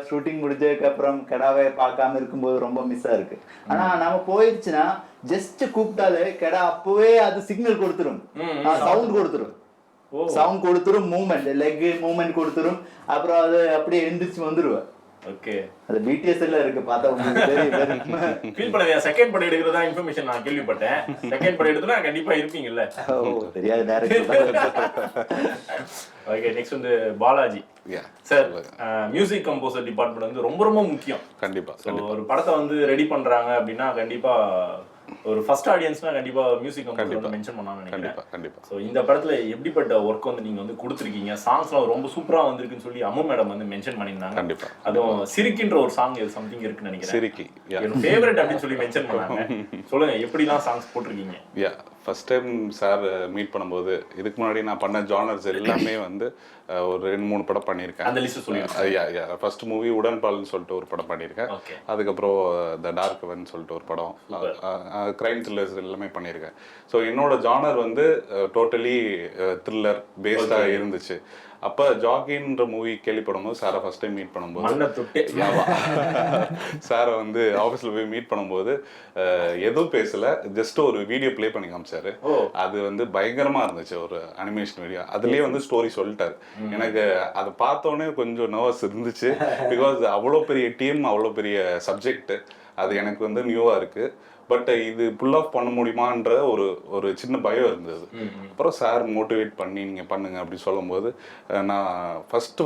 ஷூட்டிங் முடிஞ்சதுக்கு அப்புறம் கெடாவை பார்க்காம இருக்கும்போது ரொம்ப மிஸ்ஸா இருக்கு. ஆனா நம்ம போயிடுச்சுன்னா ஜஸ்ட் கூப்பிட்டாலே கெடா அப்பவே அது சிக்னல் கொடுத்துரும், சவுண்ட் கொடுத்துரும், மூவ்மெண்ட், லெக் மூவ்மெண்ட் கொடுத்துரும். அப்புறம் அது அப்படியே எந்திரிச்சு வந்துருவேன். ஓகே அது பிடிஎஸ் எல்லாம் இருக்கு, பார்த்தா உங்களுக்கு தெரியும். ஃபீல் பண்ணலையா? செகண்ட் படம் எடுக்கிறதா இன்ஃபர்மேஷன் நான் கேள்விப்பட்டேன். செகண்ட் படம் எடுத்தா கண்டிப்பா இருப்பீங்கல்ல? ஓ தெரியாது டைரக்டர். ஓகே நெக்ஸ்ட் வந்து Balaji sir. Music composer department வந்து ரொம்ப ரொம்ப முக்கியம். கண்டிப்பா. ஒரு படத்தை வந்து ரெடி பண்றாங்க அப்படின்னா கண்டிப்பா ஒரு ஃபர்ஸ்ட் ஆடியன்ஸ்னா கண்டிப்பா மியூசிக் கம்போசர் வந்து மென்ஷன் பண்ணாங்க நினைக்கிறேன். கண்டிப்பா. சோ இந்த படத்துல எப்படிப்பட்ட ஒர்க் வந்து நீங்க வந்து கொடுத்துருக்கீங்க? சாங்ஸ்லாம் ரொம்ப சூப்பரா வந்திருக்குன்னு சொல்லி அம்மு மேடம் வந்து மென்ஷன் பண்ணியிருந்தாங்க. கண்டிப்பா. அதுவும் சிரிக்கின்ற ஒரு சாங் சம்திங் இருக்குன்னு நினைக்கிறேன். சிரிக்கி என்னோட ஃபேவரட் அப்படின்னு சொல்லி மென்ஷன் பண்ணாங்க. சொல்லுங்க எப்படிலாம் சாங்ஸ் போட்டிருக்கீங்க? ஃபர்ஸ்ட் டைம் சார் மீட் பண்ணும்போது இதுக்கு முன்னாடி நான் பண்ண ஜானர்ஸ் எல்லாமே வந்து ஒரு 2-3 படம் பண்ணியிருக்கேன். அந்த லிஸ்ட் சொல்லுங்க. ஃபர்ஸ்ட் மூவி உடன்பால்னு சொல்லிட்டு ஒரு படம் பண்ணியிருக்கேன். அதுக்கப்புறம் த டார்க் ஒன் சொல்லிட்டு ஒரு படம், கிரைம் த்ரில்லர்ஸ் எல்லாமே பண்ணியிருக்கேன். ஸோ என்னோட ஜானர் வந்து டோட்டலி த்ரில்லர் பேஸ்டாக இருந்துச்சு. அப்போ ஜாகின்ற மூவி கேள்விப்படும்போது சாரை ஃபர்ஸ்ட் டைம் மீட் பண்ணும்போது சாரை வந்து ஆஃபீஸில் போய் மீட் பண்ணும்போது எதுவும் பேசலை, ஜஸ்ட் ஒரு வீடியோ ப்ளே பண்ணி காமிச்சாரு. அது வந்து பயங்கரமாக இருந்துச்சு, ஒரு அனிமேஷன் வீடியோ. அதுலேயே வந்து ஸ்டோரி சொல்லிட்டாரு. எனக்கு அதை பார்த்தோன்னே கொஞ்சம் நர்வஸ் இருந்துச்சு. பிகாஸ் அவ்வளோ பெரிய டீம், அவ்வளோ பெரிய சப்ஜெக்ட், அது எனக்கு வந்து நியூவாக இருக்குது. பட் இது புல் ஆஃப் பண்ண முடியுமான்ற ஒரு சின்ன பயம் இருந்தது. அப்புறம் சார் மோட்டிவேட் பண்ணி நீங்கள் பண்ணுங்க அப்படி சொல்லும்போது நான் ஃபர்ஸ்ட்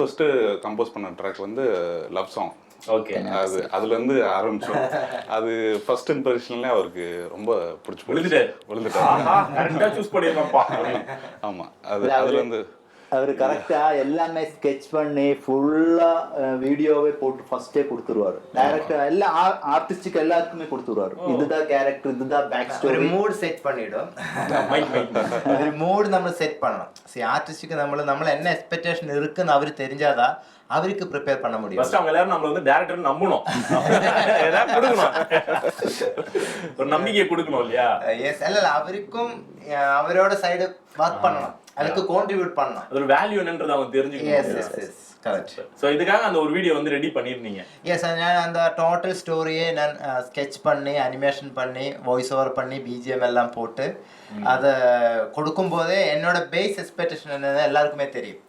கம்போஸ் பண்ண ட்ராக் வந்து லவ் சாங். ஓகே அதுலேருந்து ஆரம்பிச்சோம். அது ஃபர்ஸ்ட் இம்ப்ரெஷன்லேயே அவருக்கு ரொம்ப பிடிச்சி விழுந்துட்டார். ஆமாம், அதுலேருந்து அவர் கரெக்டா எல்லாமே ஸ்கெட்ச் பண்ணி ஃபுல்லா வீடியோவே போட்டு ஃபர்ஸ்டே கொடுத்துருவாரு. டைரக்டர் எல்லா ஆர்டிஸ்டுக்கு எல்லாருக்குமே கொடுத்துருவாரு. இதுதான் கேரக்டர், இதுதான் பேக் ஸ்டோரி. மூட் செட் பண்ணிடும். ஒரு மூட் நம்ம செட் பண்ணணும். சரி, ஆர்டிஸ்டுக்கு நம்ம என்ன எக்ஸ்பெக்டேஷன் இருக்குன்னு அவரு தெரிஞ்சாதான் அவருக்கு ப்ரிப்பேர் பண்ண முடியும். ஃபர்ஸ்ட் அவங்க எல்லாரும் நம்மள வந்து டைரக்டர் நம்பணும், ஏதாவது கொடுக்கணும், ஒரு நம்பிக்கையை கொடுக்கணும் இல்லையா? எஸ், இல்ல அவருக்கும் அவரோட சைடு ஒர்க் பண்ணணும், அதுக்கு கான்ட்ரிபியூட் பண்ணணும். அது ஒரு வேல்யூ என்னன்றது அவங்க தெரிஞ்சுக்கணும். S yes correct. ஸோ இதுக்காக அந்த ஒரு வீடியோ வந்து ரெடி பண்ணியிருந்தீங்க? எஸ், நான் அந்த டோட்டல் ஸ்டோரியே நான் ஸ்கெட்ச் பண்ணி அனிமேஷன் பண்ணி வாய்ஸ் ஓவர் பண்ணி பிஜிஎம் எல்லாம் போட்டு அதை கொடுக்கும்போதே என்னோட பேஸ் எக்ஸ்பெக்டேஷன் என்னது எல்லாருக்குமே தெரியும்.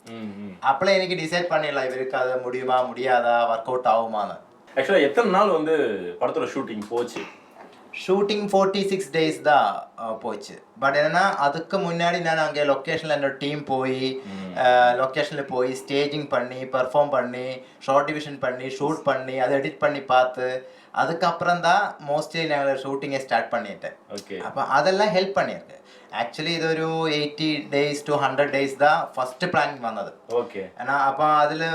அப்பளே எனக்கு டிசைட் பண்ணிடலாம் இவருக்கு அது முடியுமா முடியாதா, ஒர்க் அவுட் ஆகுமான்னு. ஆக்சுவலாக எத்தனை நாள் வந்து படத்தோட ஷூட்டிங் போச்சு? ஷூட்டிங் 46 days தான் போச்சு. பட் என்னன்னா அதுக்கு முன்னாடி நான் அங்கே லொக்கேஷனில் என்னோட டீம் போய் லொக்கேஷனில் போய் ஸ்டேஜிங் பண்ணி பெர்ஃபார்ம் பண்ணி ஷார்ட் டிவிஷன் பண்ணி ஷூட் பண்ணி அதை எடிட் பண்ணி பார்த்து அதுக்கப்புறம் தான் மோஸ்ட்லி நாங்கள் ஷூட்டிங்கை ஸ்டார்ட் பண்ணிட்டேன். ஓகே, அப்போ அதெல்லாம் ஹெல்ப் பண்ணியிருக்கு. ஆக்சுவலி இது ஒரு 80 days to 100 days தான் ஃபர்ஸ்ட் பிளானிங் வந்தது. ஓகே, ஏன்னா அப்போ அதில்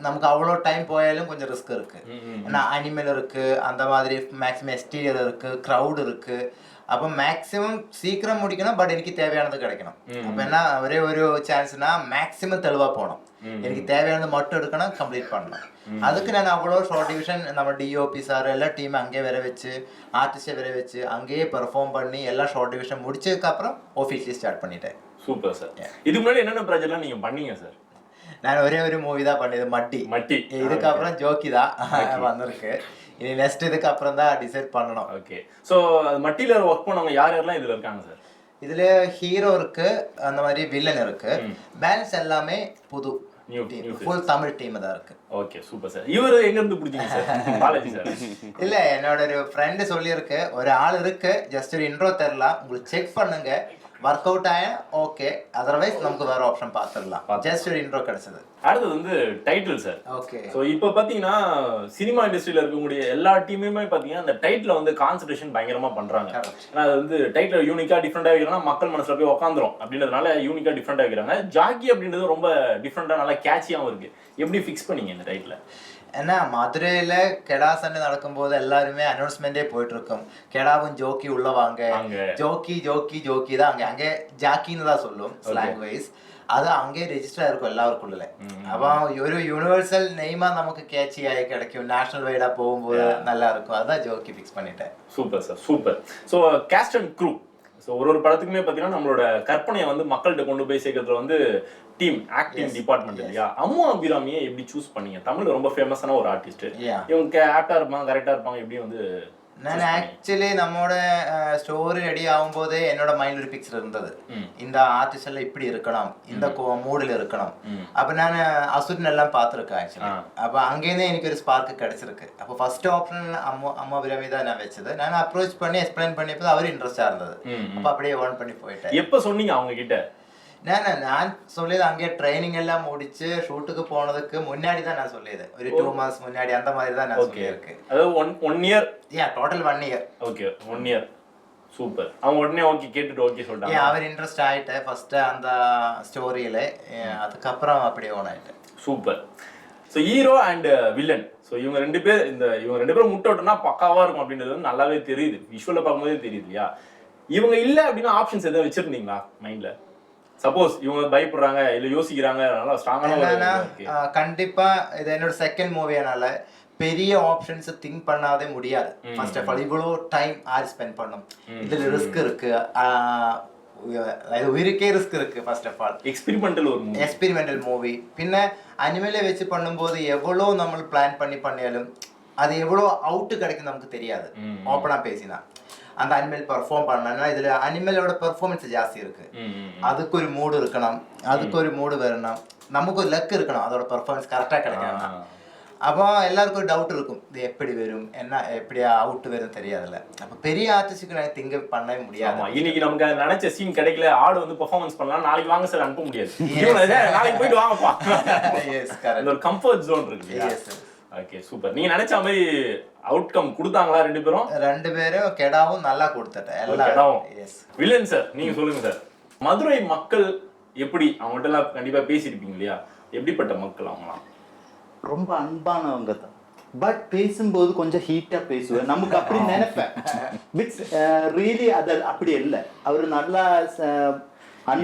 நமக்கு அவ்வளோ டைம் போயாலும் கொஞ்சம் ரிஸ்க் இருக்குது. ஏன்னா அனிமல் இருக்குது, அந்த மாதிரி மேக்ஸிமம் எக்ஸ்டீரியர் இருக்குது, க்ரௌட் இருக்குது. அப்போ மேக்ஸிமம் சீக்கிரம் முடிக்கணும், பட் எனக்கு தேவையானது கிடைக்கணும். அப்போ என்ன ஒரே ஒரு சான்ஸ்னா மேக்ஸிமம் தெளிவாக போகணும், எனக்கு தேவையானது மட்டும் எடுக்கணும், கம்ப்ளீட் பண்ணணும். அதுக்கு நான் அவ்வளோ ஷார்ட் டிவிஷன் நம்ம டிஓபி சார் எல்லா டீம் அங்கேயே வர வச்சு ஆர்டிஸ்டை வர வச்சு அங்கேயே பெர்ஃபார்ம் பண்ணி எல்லாம் ஷார்ட் டிவிஷன் முடிச்சதுக்கப்புறம் ஆஃபீஸ்லேயே ஸ்டார்ட் பண்ணிட்டேன். Super sir. இதுக்கு முன்னாடி என்னென்ன ப்ராஜெக்ட்லாம் நீங்கள் பண்ணீங்க சார்? நான் ஒரே ஒரு மூவி தான் பண்ணியது, மட்டி. இதுக்கப்புறம் ஜோக்கி தான் வந்திருக்கு. இனி நெக்ஸ்ட் இதுக்கு அப்புறம் தான் டிசைட் பண்ணணும். ஓகே, ஸோ மட்டியில் ஒர்க் பண்ணவங்க யார் யாரெல்லாம் இதில் இருக்காங்க சார்? இதில் ஹீரோ இருக்கு, அந்த மாதிரி வில்லன் இருக்கு, பேலன்ஸ் எல்லாமே புது ஃபுல் தமிழ் டீம் தான் இருக்கு. Okay super sir. இவர் எங்க இருந்து பிடிச்சீங்க சார்? பாலாஜி சார். இல்ல என்னோட ஒரு ஃப்ரெண்டு சொல்லியிருக்கு, ஒரு ஆள் இருக்கு, ஜஸ்ட் ஒரு இன்ட்ரோ தரலாம், உங்களுக்கு செக் பண்ணுங்க, ஒர்க் அவுட் ஆயா ஓகே, அதர்வைஸ் நமக்கு வேற ஆப்ஷன் பார்த்துடலாம். ஜஸ்ட் ஒரு இன்ட்ரோ கிடைச்சது. அடுத்தது வந்து டைட்டில் சார். ஓகே. ஸோ இப்போ பார்த்தீங்கன்னா சினிமா இண்டஸ்ட்ரியில் இருக்கக்கூடிய எல்லா டீமுமே பார்த்தீங்கன்னா அந்த டைட்டில் வந்து கான்சன்ட்ரேஷன் பயங்கரமாக பண்ணுறாங்க. ஏன்னா அது வந்து டைட்டில் யூனிக்காக டிஃப்ரெண்டாக வைக்கிறோம்னா மக்கள் மனசில் போய் உட்காந்துரும் அப்படின்றதுனால யூனிக்காக டிஃப்ரெண்டாக வைக்கிறாங்க. ஜாக்கி அப்படின்றது ரொம்ப டிஃப்ரெண்டாக நல்லா கேட்சியாகவும் இருக்கு. எப்படி ஃபிக்ஸ் பண்ணீங்க இந்த டைட்டில்? ஏன்னா மதுரையில கெடா சண்டை நடக்கும்போது எல்லாருமே அனௌன்ஸ்மெண்டே போயிட்டு இருக்கும், கெடாவும் ஜோக்கி உள்ள வாங்க, ஜோக்கி ஜோக்கி ஜோக்கி தான் அங்கே அங்கே ஜாக்கின்னு தான் சொல்லும் ஸ்லாங் வைஸ். அது அங்கே ரெஜிஸ்டர் இருக்கும் எல்லாருக்குள்ள. அப்போ ஒரு யூனிவர்சல் நெய்மா நமக்கு கேட்சி ஆகி கிடைக்கும், நேஷனல் வைடா போகும்போது நல்லா இருக்கும். அதான் ஜோக்கி ஃபிக்ஸ் பண்ணிட்டேன். Super sir, super. So cast and crew, so ஒரு படத்துக்குமே பார்த்தீங்கன்னா நம்மளோட கற்பனையை வந்து மக்கள்கிட்ட கொண்டு போய் சேர்க்கறதுல வந்து டீம் ஆக்டிங் டிபார்ட்மெண்ட் இல்லையா? அம்மு அபிராமியை எப்படி சூஸ் பண்ணீங்க? தமிழ்ல ரொம்ப ஃபேமஸான ஒரு ஆர்டிஸ்ட், இவங்க ஆக்டா இருப்பாங்க, கரெக்டா இருப்பாங்க, எப்படி வந்து? நான் ஆக்சுவலி நம்மளோட ஸ்டோரி ரெடி ஆகும்போதே என்னோட மைண்ட் ஒரு பிக்சர் இருந்தது, இந்த ஆர்டிஸ்ட் எல்லாம் இப்படி இருக்கணும், இந்த மூடில் இருக்கணும். அப்போ நான் அசுரன் எல்லாம் பார்த்துருக்கேன் ஆக்சுவலி. அப்போ அங்கேருந்தே எனக்கு ஒரு ஸ்பார்க்கு கிடைச்சிருக்கு. அப்போ ஃபர்ஸ்ட் ஆப்ஷன் அம்மா அபிராமி தான் நான் வச்சது. நான் அப்ரோச் பண்ணி எக்ஸ்பிளைன் பண்ணிப்போ அவர் இன்ட்ரெஸ்டாக இருந்தது. அப்போ அப்படியே ஓன் பண்ணி போயிட்டேன். எப்போ சொன்னீங்க அவங்க கிட்ட? நான் சொல்லியது அங்கே ட்ரைனிங் எல்லாம் முடிச்சு ஷூட்டுக்கு போனதுக்கு முன்னாடி தான் நான் சொல்லியது, ஒரு 2 months முன்னாடி அந்த மாதிரி தான் நான் சொல்லியிருக்கேன். அதாவது one year, total 1 year. Okay 1 year. Super. அவங்க உடனே ஓகே கேட்டுட்டு ஓகே சொல்லிட்டாங்க. அவர் இன்ட்ரெஸ்ட் ஆயிட்டேன் ஃபர்ஸ்ட் அந்த ஸ்டோரியில, அதுக்கப்புறம் அப்படியே ஓன் ஆயிட்டேன். Super. So hero and villain, so இவங்க ரெண்டு பேரும் முட்டோட்டோம்னா பக்காவா இருக்கும் அப்படின்றது வந்து நல்லாவே தெரியுது, விஷுவல பார்க்கும்போதே தெரியுது இல்லையா? இவங்க இல்லை அப்படின்னா ஆப்ஷன்ஸ் எதாவது வச்சிருந்தீங்களா மைண்ட்ல? சப்போஸ் இவங்க பயப்படுறாங்க இல்ல யோசிக்கிறாங்க, நல்லா ஸ்ட்ராங்கான. கண்டிப்பா இது என்னோட செகண்ட் மூவியானால பெரிய ஆப்ஷன்ஸ் திங்க் பண்ணாதே முடியாது. ஃபர்ஸ்ட் ஆஃப் ஆல் இவ்வளோ டைம் ஆர் ஸ்பெண்ட் பண்ணும், இதுல ரிஸ்க் இருக்கு, உயிருக்கே ரிஸ்க் இருக்கு. First of all experimental movie. பின்ன அனிமலை வச்சு பண்ணும்போது எவ்வளோ நம்ம பிளான் பண்ணியாலும் அது எவ்வளோ அவுட்டு கிடைக்கும் நமக்கு தெரியாது. ஓப்பனா பேசினா அந்த அனிமல் பெர்ஃபார்ம் பண்ணா இதுல அனிமலோட பெர்ஃபார்மன்ஸ் ஜாஸ்தி இருக்கு. அதுக்கு ஒரு மூடு இருக்கணும், அதுக்கு ஒரு மூடு வரணும், நமக்கு ஒரு லக் இருக்கணும், அதோட பெர்ஃபார்மன்ஸ் கரெக்டா கிடைக்கணும். அப்போ எல்லாருக்கும் ஒரு டவுட் இருக்கும், இது எப்படி வரும், என்ன எப்படி அவுட் வரும் தெரியாதுல்ல. அப்ப பெரிய ஆர்டிஸ்டுக்கு நான் திங்க பண்ணவே முடியாது. இன்னைக்கு நமக்கு நினைச்ச சீன் கிடைக்கல, ஆடு வந்து பெர்ஃபார்மன்ஸ் பண்ணலாம், நாளைக்கு வாங்க சார் அனுப்ப முடியாது, நாளைக்கு போயிட்டு வாங்கப்பா. Yes correct. ஒரு கம்ஃபர்ட் ஜோன் இருக்கு. S okay super. நீங்க நினைச்ச மாதிரி அவுட்கம் கொடுத்தாங்களா? ரெண்டு பேரும் கெடாவும் நல்லா கொடுத்துட்டேன் எல்லாரும். எஸ் வில்லன் சார் நீங்க சொல்லுங்க சார். மதுரை மக்கள் எப்படி, அவங்கள்ட்ட எல்லாம் கண்டிப்பா பேசியிருப்பீங்க இல்லையா? எப்படிப்பட்ட மக்கள் அவங்களாம்? ரொம்ப அன்பானவங்க தான், பட் பேசும்போது கொஞ்சம் ஹீட்டா பேசுவேன், நமக்கு அப்படி நினைப்பேன். விட்ஸ் ரியலி அது அப்படி இல்லை. அவர் நல்லா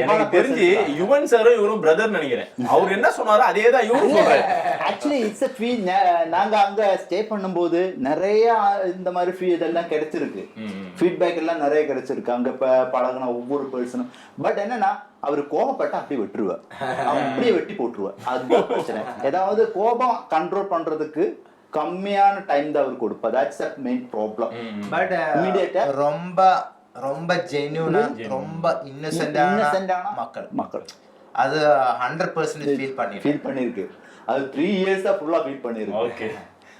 எனக்கு தெரிஞ்சு யுவன் சாரும் இவரும் பிரதர் நினைக்கிறேன். அவர் என்ன சொன்னாரோ அதே தான் இவரும் சொல்றாரு. Actually it's a feel. நாங்க அங்க ஸ்டே பண்ணும்போது நிறைய இந்த மாதிரி இதெல்லாம் கிடைச்சிருக்கு, ஃபீட்பேக் எல்லாம் நிறைய கிடைச்சிருக்கு அங்க பழகின ஒவ்வொரு பர்சனும். பட் என்னன்னா அவரு கோபப்பட்ட அப்படி விட்டுருவார், அப்படியே வெட்டி போட்டுருவார். அதுதான் பிரச்சனை. ஏதாவது கோபம் கண்ட்ரோல் பண்றதுக்கு கம்மியான டைம் தான் அவர் கொடுப்பார். That's a main problem. But இமிடியேட்டா ரொம்ப ஜென்யூனா ரொம்ப இன்னசென்ட்டான மக்கள் அது 100% ஃபீல் பண்ணிருக்கு. அது 3 years ஃபுல்லா ஃபீல் பண்ணிருக்கு. Okay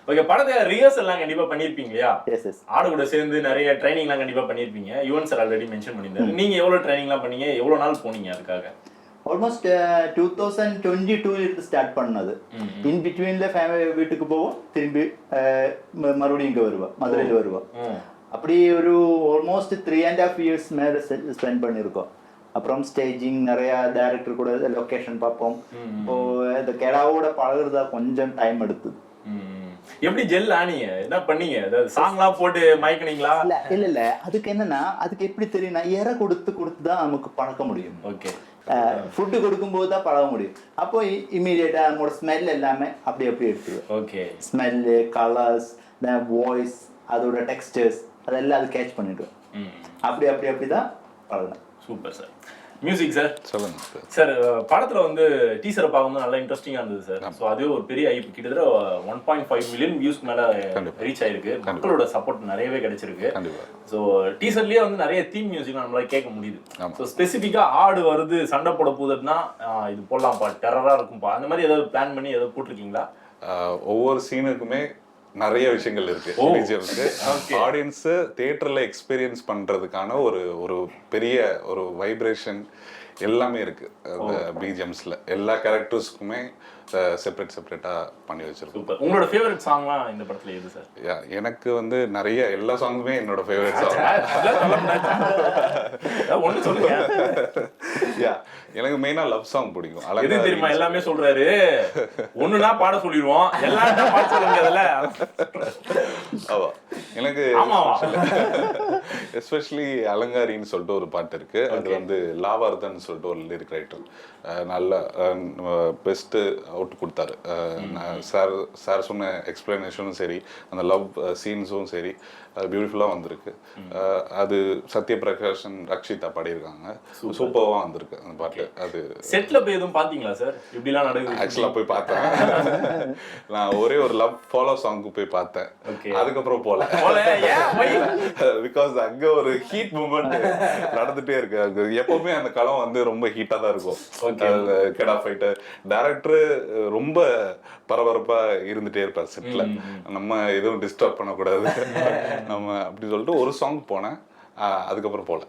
okay. படத்தை ரிஹர்சல் எல்லாம் கண்டிப்பா பண்ணிருப்பீங்க இல்லையா? எஸ். ஆடு கூட சேர்ந்து நிறைய ட்ரைனிங் எல்லாம் கண்டிப்பா பண்ணிருப்பீங்க. யுவன் சார் ஆல்ரெடி மென்ஷன் பண்ணியிருந்தாரு. நீங்க எவ்வளவு ட்ரைனிங் எல்லாம் பண்ணீங்க, எவ்வளவு நாள் போனீங்க அதுக்காக? ஆல்மோஸ்ட் 2022 இருந்து ஸ்டார்ட் பண்ணது. இன் பிட்வீன்ல ஃபேமிலி வீட்டுக்கு போவோம், திரும்பி மறுபடியும் இங்க வருவா, மதுரையில் வருவா. அப்படி ஒரு ஆல்மோஸ்ட் 3.5 years மேல ஸ்பெண்ட் பண்ணியிருக்கோம். அப்புறம் ஸ்டேஜிங், நிறைய டைரக்டர் கூட லொகேஷன் பார்ப்போம். இப்போ இந்த கெடாவோட பழகுறதா கொஞ்சம் டைம் எடுத்தது. எப்படி ஜெல் ஆனீங்க, என்ன பண்ணீங்க? அதாவது சாங்லாம் போட்டு மயக்கினீங்களா? இல்ல அதுக்கு என்னன்னா, அதுக்கு எப்படி தெரியும்னா இறை கொடுத்து தான் நமக்கு பழக்க முடியும். ஓகே. ஃபுட்டு கொடுக்கும்போது தான் பழக முடியும். அப்போ இமீடியட்டா நம்மளோட ஸ்மெல் எல்லாமே அப்படி எடுத்துருவேன். ஓகே. ஸ்மெல்லு, கலர்ஸ், வாய்ஸ், அதோட டெக்ஸ்டர்ஸ் அதெல்லாம் அது கேட்ச் பண்ணிடுவேன். அப்படிதான் பழகணும். Super sir. Music sir. சொல்லுங்க சார். சார் படத்துல வந்து டீசரை பார்க்கும்போது நல்லா இன்ட்ரெஸ்டிங்கா இருந்தது சார். ஸோ அது ஒரு பெரிய ஐப்பு, கிட்டத்தட்ட 1.5 மில்லியன் வியூஸ்க்கு மேல ரீச் ஆயிருக்கு. மக்களோட சப்போர்ட் நிறையவே கிடைச்சிருக்கு. ஸோ டீசர்லயே வந்து நிறைய தீம் மியூசிக் நம்மளால கேட்க முடியுது. ஸோ ஸ்பெசிஃபிக்கா ஆடு வருது சண்டை போட போகுதுன்னா இது போடலாம்ப்பா, டெரரா இருக்கும்பா, அந்த மாதிரி ஏதாவது பிளான் பண்ணி ஏதாவது போட்டிருக்கீங்களா? ஒவ்வொரு சீனுக்குமே நிறைய விஷயங்கள் இருக்கு. ஆடியன்ஸ் தியேட்டர்ல எக்ஸ்பீரியன்ஸ் பண்றதுக்கான ஒரு பெரிய ஒரு வைப்ரேஷன் எல்லாமே இருக்கு. அந்த பிஜிஎம்ஸ்ல எல்லா கேரக்டர்ஸ்க்குமே செப்பரேட்டா பண்ணி வச்சிருக்கோம். உங்களோட ஃபேவரட் சாங்லாம் இந்த படத்துல எது சார்? எனக்கு வந்து நிறைய எல்லா சாங்குமே என்னோட ஃபேவரட் சாங். ஒண்ணு சொல்லுங்க. எனக்கு மெயினா லவ் சாங் பிடிக்கும். எது தெரியுமா? எல்லாமே சொல்றாரு, ஒண்ணுனா பாட சொல்லிடுவோம், எல்லாம் பாட சொல்ல முடியாதுல்ல. ஆமா, எனக்கு எஸ்பெஷலி அலங்காரின்னு சொல்லிட்டு ஒரு பாட்டு இருக்கு. அது வந்து லாவார்தன் சொல்லிட்டு ஒரு லிரிக் ரைட்டர் நல்ல பெஸ்ட் அவுட் கொடுத்தாரு. சார் சொன்ன எக்ஸ்பிளனேஷனும் சரி, அந்த லவ் சீன்ஸும் சரி, பியூட்டிஃபுல்லாக வந்திருக்கு. அது சத்யபிரகாஷன் ரக்ஷிதா பாடியிருக்காங்க. சூப்பராக வந்திருக்கு அந்த பாட்டு. அது செட்ல போய் எதுவும் பாத்தீங்களா சார்? இப்படிலாம் நடக்குது? ஆக்சுவலாக போய் பார்த்தேன். நான் ஒரே ஒரு லவ் ஃபாலோ சாங்க்கு போய் பார்த்தேன். அதுக்கப்புறம் போல, பிகாஸ் அங்க ஒரு ஹீட் மூமெண்ட் நடந்துட்டே இருக்கு. அங்க எப்பவுமே அந்த களம் வந்து ரொம்ப ஹீட்டா தான் இருக்கும். கெடா ஃபைட்டர் டைரக்டர் ரொம்ப பரபரப்பா இருந்துட்டே இருப்பார் செட்ல. நம்ம எதுவும் டிஸ்டர்ப் பண்ணக்கூடாது நம்ம அப்படி சொல்லிட்டு ஒரு சாங் போனேன். அதுக்கப்புறம் போல.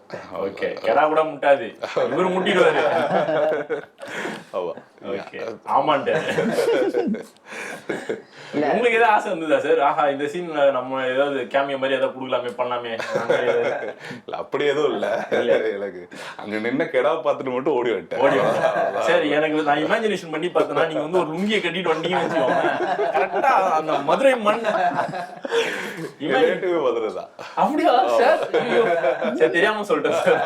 ஓகே, கெடா கூட முட்டாது, இவரு முட்டிடுவாரு. ஆமாண்டே. உங்களுக்கு ஏதாவது ஆசை இருந்ததா சார்? ஆஹா, இந்த சீன்ல நம்ம ஏதாவது கேமியோ மாதிரி ஏதாவது கொடுக்கலாமே, பண்ணலாமே? அப்படி எதுவும் இல்ல. எனக்கு அங்க நின்ன கெடா பார்த்துட்டு மட்டும் ஓடி வந்துட்டேன். சரி, எனக்கு நான் இமேஜினேஷன் பண்ணி பார்த்தேன்னா நீங்க வந்து ஒரு லுங்கியை கட்டிட்டு வந்தீங்கன்னு வச்சுக்கோங்க, கரெக்டா அந்த மதுரை மண் மதுரை தான். அப்படியா சார்? சரி, தெரியாம சொல்லிட்டேன் சார்.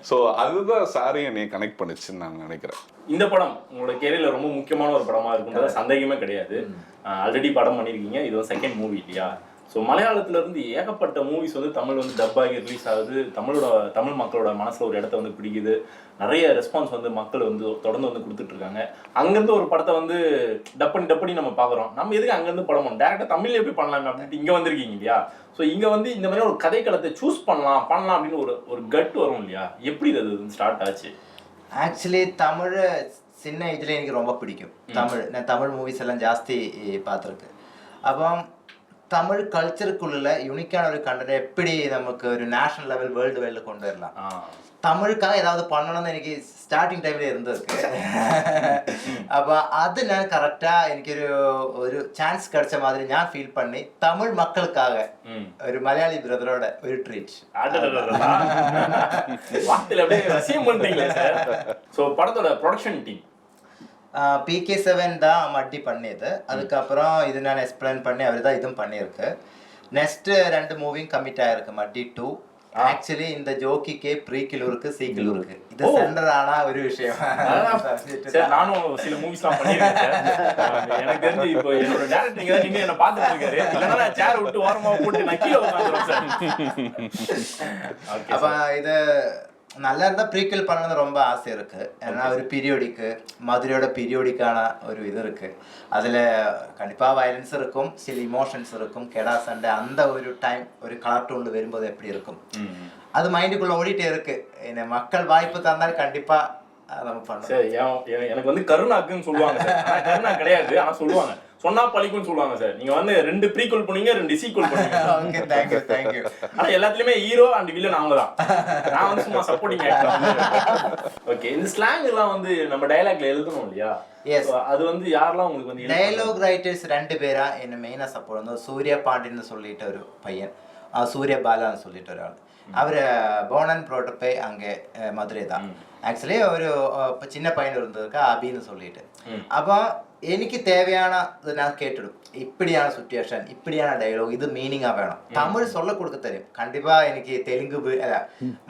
ஸோ அதுதான் சாரையும் நீ கனெக்ட் பண்ணிச்சுன்னு நான் நினைக்கிறேன். இந்த படம் உங்களோட கேரியர்ல ரொம்ப முக்கியமான ஒரு படமா இருக்குன்றது சந்தேகமே கிடையாது. ஆல்ரெடி படம் பண்ணிருக்கீங்க, இது ஒரு செகண்ட் மூவி இல்லையா? ஸோ மலையாளத்துல இருந்து ஏகப்பட்ட மூவிஸ் வந்து தமிழ் வந்து டப் ஆகி ரிலீஸ் ஆகுது. தமிழ் மக்களோட மனசுல ஒரு இடத்த வந்து பிடிக்குது. நிறைய ரெஸ்பான்ஸ் வந்து மக்கள் வந்து தொடர்ந்து வந்து கொடுத்துட்டு இருக்காங்க. அங்கிருந்து ஒரு படத்தை வந்து டப் பண்ணி நம்ம பாக்குறோம். நம்ம எதுக்கு அங்கிருந்து படம் பண்ணோம், டேரக்டா தமிழ்ல எப்படி பண்ணலாமே அப்படின்ட்டு இங்க வந்திருக்கீங்க இல்லையா? ஸோ இங்க வந்து இந்த மாதிரி ஒரு கதைக்களத்தை சூஸ் பண்ணலாம் அப்படின்னு ஒரு கட் வரும் இல்லையா? எப்படி அது ஸ்டார்ட் ஆச்சு? ஆக்சுவலி தமிழ் சின்ன ஏஜ்ல எனக்கு ரொம்ப பிடிக்கும். நான் தமிழ் மூவிஸ் எல்லாம் ஜாஸ்தி பார்த்துருக்கு. அப்போ தமிழ் கல்ச்சருக்குள்ள யூனிக்கான ஒரு கண்டென்ட் எப்படி நமக்கு ஒரு நேஷனல் லெவல் வேர்ல்டு வைல்டு கொண்டு வரலாம், தமிழுக்காக ஏதாவது பண்ணணும்னு எனக்கு ஸ்டார்டிங் டைம்ல இருந்திருக்கு. அப்போ அது நான் கரெக்டா எனக்கு ஒரு சான்ஸ் கிடைச்ச மாதிரி நான் ஃபீல் பண்ணி தமிழ் மக்களுக்காக ஒரு மலையாளி பிரதரோட ஒரு ட்ரீட். படத்தோட ப்ரொடக்ஷன் டீம் PK7 தான் மட்டி பண்ணியது. அதுக்கப்புறம் இது நான் எக்ஸ்பிளைன் பண்ணி அவர் தான் இதுவும் பண்ணியிருக்கு. நெக்ஸ்ட் 2 மூவியும் கமிட் ஆயிருக்கு. மட்டி 2 ஆக்சுவலி இந்த ஜோக்கிக்கே ப்ரீக்கில் இருக்கு, சீக்கில் இருக்கு. இது சென்டர் ஆனா ஒரு விஷயம். நானும் சில மூவிஸ்லாம் பண்ணியிருக்கேன். எனக்கு தெரிஞ்சு இப்போ என்னோட டைரக்டர் நீங்க தான் நின்னு என்ன பார்த்துட்டு இருக்காரு. இல்லைன்னா நான் சேர் விட்டு ஓரமா போட்டு நான் கீழே உட்காந்துருவேன் சார். அப்ப இது நல்லா இருந்தா ப்ரீக்வல் பண்ணது ரொம்ப ஆசை இருக்கு. ஏன்னா ஒரு பீரியோடிக்கு மதுரையோட பீரியோடிக்கான ஒரு இது இருக்கு. அதுல கண்டிப்பா வயலன்ஸ் இருக்கும், சில இமோஷன்ஸ் இருக்கும், கெடா சண்டை, அந்த ஒரு டைம் ஒரு கலர் டோன்ல வரும்போது எப்படி இருக்கும் அது மைண்டுக்குள்ள ஓடிட்டே இருக்கு. என்ன மக்கள் வாய்ப்பு தந்தாலும் கண்டிப்பா நம்ம பண்ணலாம். சரி, எனக்கு வந்து கருணாக்குன்னு சொல்லுவாங்க சார். கருணா கிடையாது, ஆனா சொல்லுவாங்க, சொன்னா பழிக்கும்னு சொல்லுவாங்க சார். நீங்க வந்து 2 ப்ரீக்வல் பண்ணீங்க, 2 சீக்வல் பண்ணீங்க. Okay, thank you thank you. ஆனா எல்லாத்துலயுமே ஹீரோ அண்ட் வில்லன் அவங்க தான். நான் வந்து சும்மா சப்போர்ட்டிங் ஆக்டர். ஓகே, இந்த ஸ்லாங் எல்லாம் வந்து நம்ம டயலாக்ல எழுதணும் இல்லையா? எஸ், அது வந்து யாரெல்லாம் உங்களுக்கு வந்து டயலாக் ரைட்டர்ஸ் 2 பேரா என்ன மெயினா சப்போர்ட் வந்து சூர்யா பாண்டின்னு சொல்லிட்டு ஒரு பையன், சூர்யா பாலான்னு சொல்லிட்டு ஒரு ஆள். அவர் போர்ன் அண்ட் ப்ரோட்டப்பை அங்கே மதுரை தான். ஆக்சுவலி ஒரு சின்ன பையன் இருந்ததுக்கா அபின்னு சொல்லிட்டு. அப்போ എനിക്ക് தேவையான நான் கேட்டுடும், இப்படியான சுச்சுவேஷன், இப்படியான டயலாக், இது மீனிங்கா வேணும். தமிழ் சொல்ல கொடுக்க தெரியும் கண்டிப்பா. எனக்கு தெலுங்கு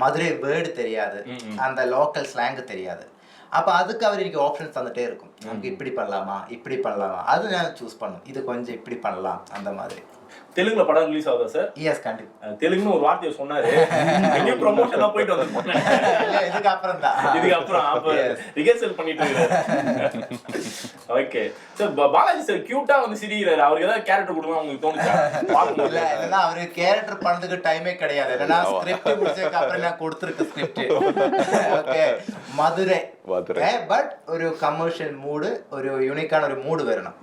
மதுரை வேர்டு தெரியாது, அந்த லோக்கல் ஸ்லாங் தெரியாது. அப்போ அதுக்கு அவர் எனக்கு ஆப்ஷன்ஸ் தந்துட்டே இருக்கும். நமக்கு இப்படி பண்ணலாமா, இப்படி பண்ணலாமா, அது நான் சூஸ் பண்ணும். இது கொஞ்சம் இப்படி பண்ணலாம் அந்த மாதிரி. தெலுங்குல படம் ரிலீஸ் ஆகுதா சார்? எஸ் கண்டிப்பா. தெலுங்குன்னு ஒரு வார்த்தையை சொன்னாரு. எங்கேயும் ப்ரொமோஷன் தான் போயிட்டு வந்து இதுக்கு அப்புறம் தான் அப்ப ரிஹர்சல் பண்ணிட்டு இருக்காரு. ஓகே சார், பாலாஜி சார் கியூட்டா வந்து சிரிக்கிறாரு. அவருக்கு ஏதாவது கேரக்டர் கொடுக்கணும் உங்களுக்கு தோணுச்சா? இல்ல இல்லன்னா அவருக்கு கேரக்டர் பண்ணதுக்கு டைமே கிடையாது. இல்லன்னா ஸ்கிரிப்ட் முடிச்சதுக்கு அப்புறம் நான் கொடுத்துருக்கு ஸ்கிரிப்ட். ஓகே, மதுரை பட் ஒரு கமர்ஷியல் மூடு, ஒரு யூனிக்கான ஒரு மூடு வரணும்.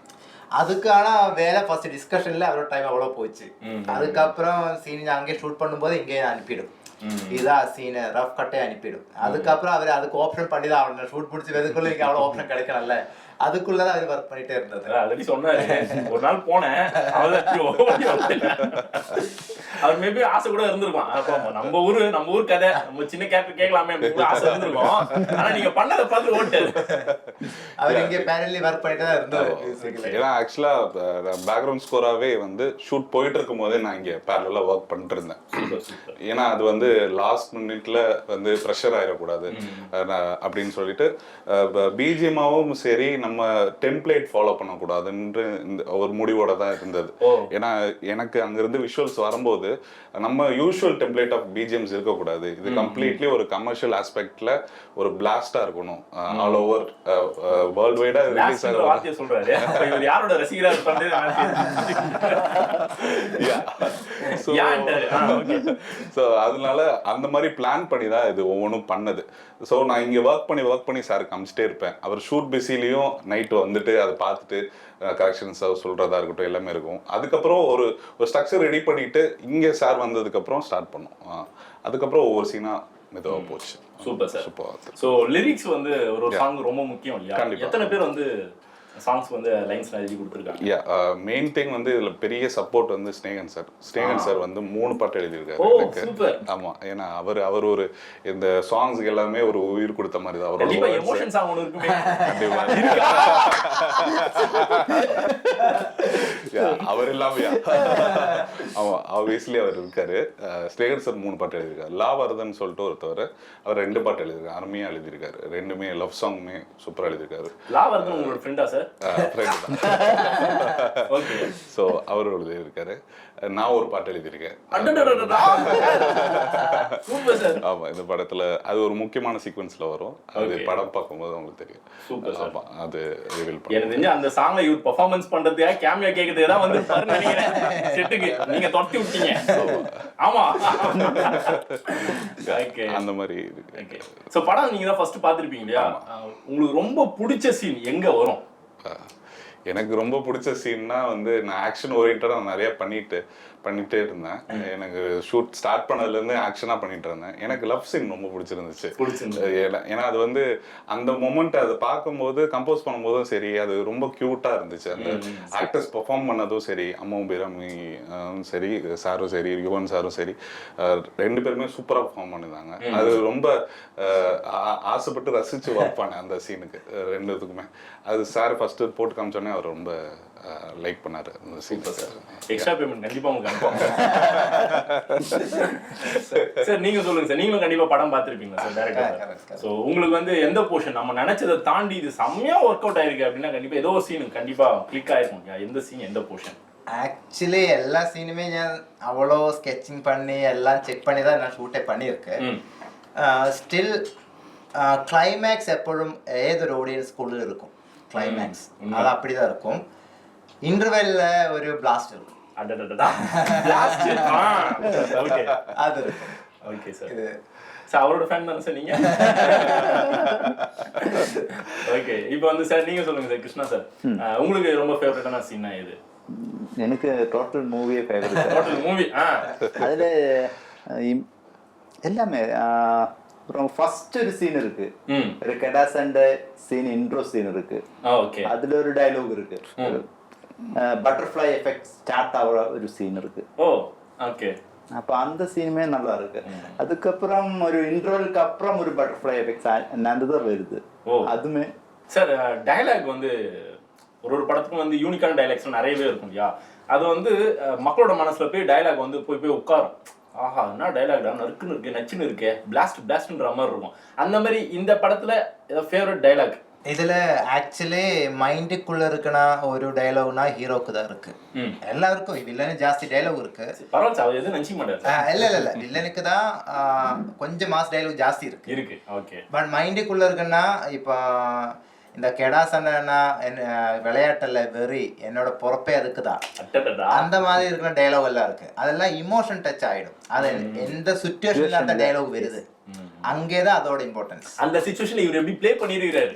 அதுக்கான வேலை ஃபர்ஸ்ட் டிஸ்கஷன்ல அவரோட டைம் அவ்வளோ போச்சு. அதுக்கப்புறம் சீன் அங்கே ஷூட் பண்ணும்போது இங்கே அனுப்பிடும், இதான் சீன் ரஃப் கட்டே அனுப்பிடும். அதுக்கப்புறம் அவர் அதுக்கு ஆப்ஷன் பண்ணி தான் அவனை ஷூட் பிடிச்சி வெதுக்குள்ள இங்கே அவ்வளோ ஆப்ஷன் கிடைக்கல. அதுக்குள்ளதான் அவர் ஒர்க் பண்ணிட்டே இருந்தது. ஆல்ரெடி சொன்னாரு, ஒரு நாள் போனேன் அவர் மேபி ஆசை கூட இருந்திருக்கும். நம்ம ஊர் கதை, நம்ம சின்ன கேரக்டர் கேட்கலாமே ஆசை இருந்திருக்கும். ஆனா நீங்க பண்ணதை பார்த்து ஓட்டாரு. அவர் இங்கே பேரலி ஒர்க் பண்ணிட்டு தான் இருந்தாரு. ஏன்னா ஆக்சுவலா பேக்ரவுண்ட் ஸ்கோராவே வந்து ஷூட் போயிட்டு இருக்கும் போதே நான் இங்க பேரலா ஒர்க் பண்ணிட்டு இருந்தேன். ஏன்னா அது வந்து லாஸ்ட் மினிட்ல வந்து ப்ரெஷர் ஆயிடக்கூடாது அப்படின்னு சொல்லிட்டு பிஜிஎம்மாவும் சரி நம்ம டெம்ப்ளேட் ஃபாலோ பண்ணக்கூடாதுன்ற இந்த ஒரு முடிவோட தான் இருந்தது. ஏன்னா எனக்கு அங்கிருந்து விஷுவல்ஸ் வரும்போது நம்ம யூஷுவல் டெம்ப்ளேட் ஆஃப் பிஜிஎம்ஸ் இருக்கக்கூடாது. இது கம்ப்ளீட்லி ஒரு கமர்ஷியல் ஆஸ்பெக்ட்ல ஒரு பிளாஸ்டா இருக்கணும். ஆல் ஓவர் வேர்ல்ட் வைடா ரிலீஸ் ஆகிற வார்த்தையை சொல்றாரு. இவர் யாரோட ரசிகரா இருப்பாரு? ஸோ அதனால அந்த மாதிரி பிளான் பண்ணி தான் இது ஒவ்வொன்றும் பண்ணது. ஸோ நான் இங்கே ஒர்க் பண்ணி சார் காமிச்சிட்டே இருப்பேன். அவர் ஷூட் பிஸிலையும் நைட்டு வந்துட்டு அதை பார்த்துட்டு கரெக்ஷன்ஸ் சொல்கிறதா இருக்கட்டும் எல்லாமே இருக்கும். அதுக்கப்புறம் ஒரு ஸ்ட்ரக்சர் ரெடி பண்ணிட்டு இங்கே சார் வந்ததுக்கப்புறம் ஸ்டார்ட் பண்ணோம். அதுக்கப்புறம் ஒவ்வொரு சீனாக மெதுவாக போச்சு. Super sir. ஸோ லிரிக்ஸ் வந்து ஒரு சாங் ரொம்ப முக்கியம் இல்லையா? எத்தனை பேர் வந்து சாங்ஸ் வந்து லைன்ஸ் எழுதி கொடுத்துருக்காங்க? மெயின் திங் வந்து இதுல பெரிய சப்போர்ட் வந்து ஸ்னேகன் சார் வந்து 3 பாட்டு எழுதியிருக்காரு எனக்கு. ஆமா, ஏன்னா அவர் ஒரு இந்த சாங்ஸ்க்கு எல்லாமே ஒரு உயிர் கொடுத்த மாதிரி தான். அவரோட எமோஷன் சாங் ஒன்னு இருக்குமே. அவர் இல்லாமையா? ஆமா, ஆப்வியஸ்லி அவர் இருக்காரு. ஸ்னேகன் சார் 3 பாட்டு எழுதியிருக்காரு. லாவர்தன் சொல்லிட்டு ஒருத்தவர், அவர் 2 பாட்டு எழுதியிருக்காரு. அருமையா எழுதியிருக்காரு. 2மே லவ் சாங்குமே சூப்பரா எழுதியிருக்காரு. லாவர்தன் உங்களோட ஃப்ரெண்டா சார்? ஸோ அவர் எழுதியிருக்காரு. நான் ஒரு பாட்டு எழுதியிருக்கேன். ஆமா, இந்த படத்துல அது ஒரு முக்கியமான சீக்வன்ஸ்ல வரும். அது படம் பார்க்கும்போது உங்களுக்கு தெரியும். அது ரிவீல் பண்ணி அந்த சாங்கை இவர் பெர்ஃபார்மன்ஸ் பண்றதுக்கா கேமியா கேக்குறதுக்கு தான் வந்து பாருங்க நினைக்கிறேன். செட்டுக்கு நீங்க தொட்டி விட்டீங்க. ஆமா, அந்த மாதிரி. சோ படம் நீங்க தான் ஃபர்ஸ்ட் பாத்திருப்பீங்க இல்லையா? உங்களுக்கு ரொம்ப பிடிச்ச சீன் எங்க வரும்? எனக்கு ரொம்ப பிடிச்ச சீன்னா வந்து நான் ஆக்ஷன் ஓரியன்டா நிறைய பண்ணிட்டே இருந்தேன். எனக்கு ஷூட் ஸ்டார்ட் பண்ணதுலேருந்து ஆக்ஷனாக பண்ணிட்டு இருந்தேன். எனக்கு லவ் சீன் ரொம்ப பிடிச்சிருந்துச்சு. ஏன்னா அது வந்து அந்த மொமெண்ட் அதை பார்க்கும்போது கம்போஸ் பண்ணும்போதும் சரி, அது ரொம்ப க்யூட்டாக இருந்துச்சு. அந்த ஆக்டர்ஸ் பெர்ஃபார்ம் பண்ணதும் சரி, அம்மாவும் பிரமி சரி, சாரும் சரி, யுவன் சாரும் சரி, 2 பேருமே சூப்பராக பெர்ஃபார்ம் பண்ணியிருந்தாங்க. அது ரொம்ப ஆசைப்பட்டு ரசித்து ஒர்க் பண்ணேன் அந்த சீனுக்கு 2த்துக்குமே. அது சார் ஃபர்ஸ்ட் போட்டு காமிச்சோன்னே அவர் ரொம்ப லைக் பண்ணாரு அந்த சீன். எக்ஸ்ட்ரா பேமெண்ட் கண்டிப்பா உங்களுக்கு அனுப்புவாங்க சார். நீங்க சொல்லுங்க சார், நீங்களும் கண்டிப்பா படம் பார்த்திருப்பீங்க சார் டைரக்டர். சோ உங்களுக்கு வந்து எந்த போர்ஷன் நம்ம நினைச்சதை தாண்டி இது செம்மையா ஒர்க் அவுட் ஆயிருக்கு அப்படின்னா கண்டிப்பா ஏதோ ஒரு சீன் கண்டிப்பா கிளிக் ஆயிருக்கும். எந்த சீன், எந்த போர்ஷன்? ஆக்சுவலി എല്ലാ സീനുമേ ഞാൻ അവളോ സ്കെച്ചിങ് பண்ணி எல்லாம் செக் பண்ணி தான் நான் ஷூட்டே பண்ணியிருக்கேன். ஸ்டில் கிளைமேக்ஸ் எப்பொழுதும் ஏதொரு ஆடியன்ஸ்குள்ள இருக்கும். கிளைமேக்ஸ் அது அப்படிதான் இருக்கும். இன்டர்வெல்ல ஒரு பிளாஸ்ட் இருக்கும். அது ஓகே சார். சார் அவரோட ஃபேன் தானே சார் நீங்க? ஓகே, இப்போ வந்து சார் நீங்க சொல்லுங்க சார். கிருஷ்ணா சார், உங்களுக்கு ரொம்ப ஃபேவரட்டான சீனா எது? எனக்கு டோட்டல் மூவியே ஃபேவரட். டோட்டல் மூவி அதுல எல்லாமே. அப்புறம் ஃபர்ஸ்ட் ஒரு சீன் இருக்கு, ஒரு கெடாசண்ட சீன், இன்ட்ரோ சீன் இருக்கு. ஓகே, அதுல ஒரு டயலாக் இருக்கு. பட்டர்ஃப்ளை எஃபெக்ட் ஸ்டார்ட் ஆகிற ஒரு சீன் இருக்கு. ஓ ஓகே. அப்போ அந்த சீனுமே நல்லா இருக்கு. அதுக்கப்புறம் ஒரு இன்டர்வலுக்கு அப்புறம் ஒரு பட்டர்ஃப்ளை எஃபெக்ட் அந்த தான் வருது. அதுமே சார் டயலாக் வந்து ஒரு படத்துக்கும் வந்து யூனிக்கான டயலாக்ஸ் நிறையவே இருக்கும் இல்லையா? அது வந்து மக்களோட மனசுல போய் டயலாக் வந்து போய் உட்காரும். ஆஹா, என்ன டயலாக்டா, நறுக்குன்னு இருக்கு, நச்சுன்னு இருக்கே, பிளாஸ்ட்ன்ற மாதிரி இருக்கும். அந்த மாதிரி இந்த படத்துல ஏதாவது ஃபேவரட் டயலாக் இதுல ஆக்சுவலி மைண்டுக்குள்ள இருக்குன்னா ஒரு டைலாக்னா ஹீரோக்கு தான் இருக்கு. எல்லாருக்கும் வில்லனு ஜாஸ்தி டைலாக் இருக்கு. பரவாயில்ல சார், எதுவும் நினைச்சிக்க மாட்டாரு. இல்ல வில்லனுக்கு தான் கொஞ்சம் மாஸ் டைலாக் ஜாஸ்தி இருக்கு. ஓகே. பட் மைண்டுக்குள்ள இருக்குன்னா இப்போ இந்த கெடா சண்டைன்னா விளையாட்டுல வெறி என்னோட பொறுப்பே அதுக்கு தான், அந்த மாதிரி இருக்கிற டைலாக் எல்லாம் இருக்கு. அதெல்லாம் இமோஷன் டச் ஆயிடும். அது எந்த சுச்சுவேஷன்ல அந்த டைலாக் வருது அங்கேதான் அதோட இம்பார்ட்டன்ஸ். அந்த சிச்சுவேஷன்ல இவர் எப்படி ப்ளே பண்ணிருக்காரு,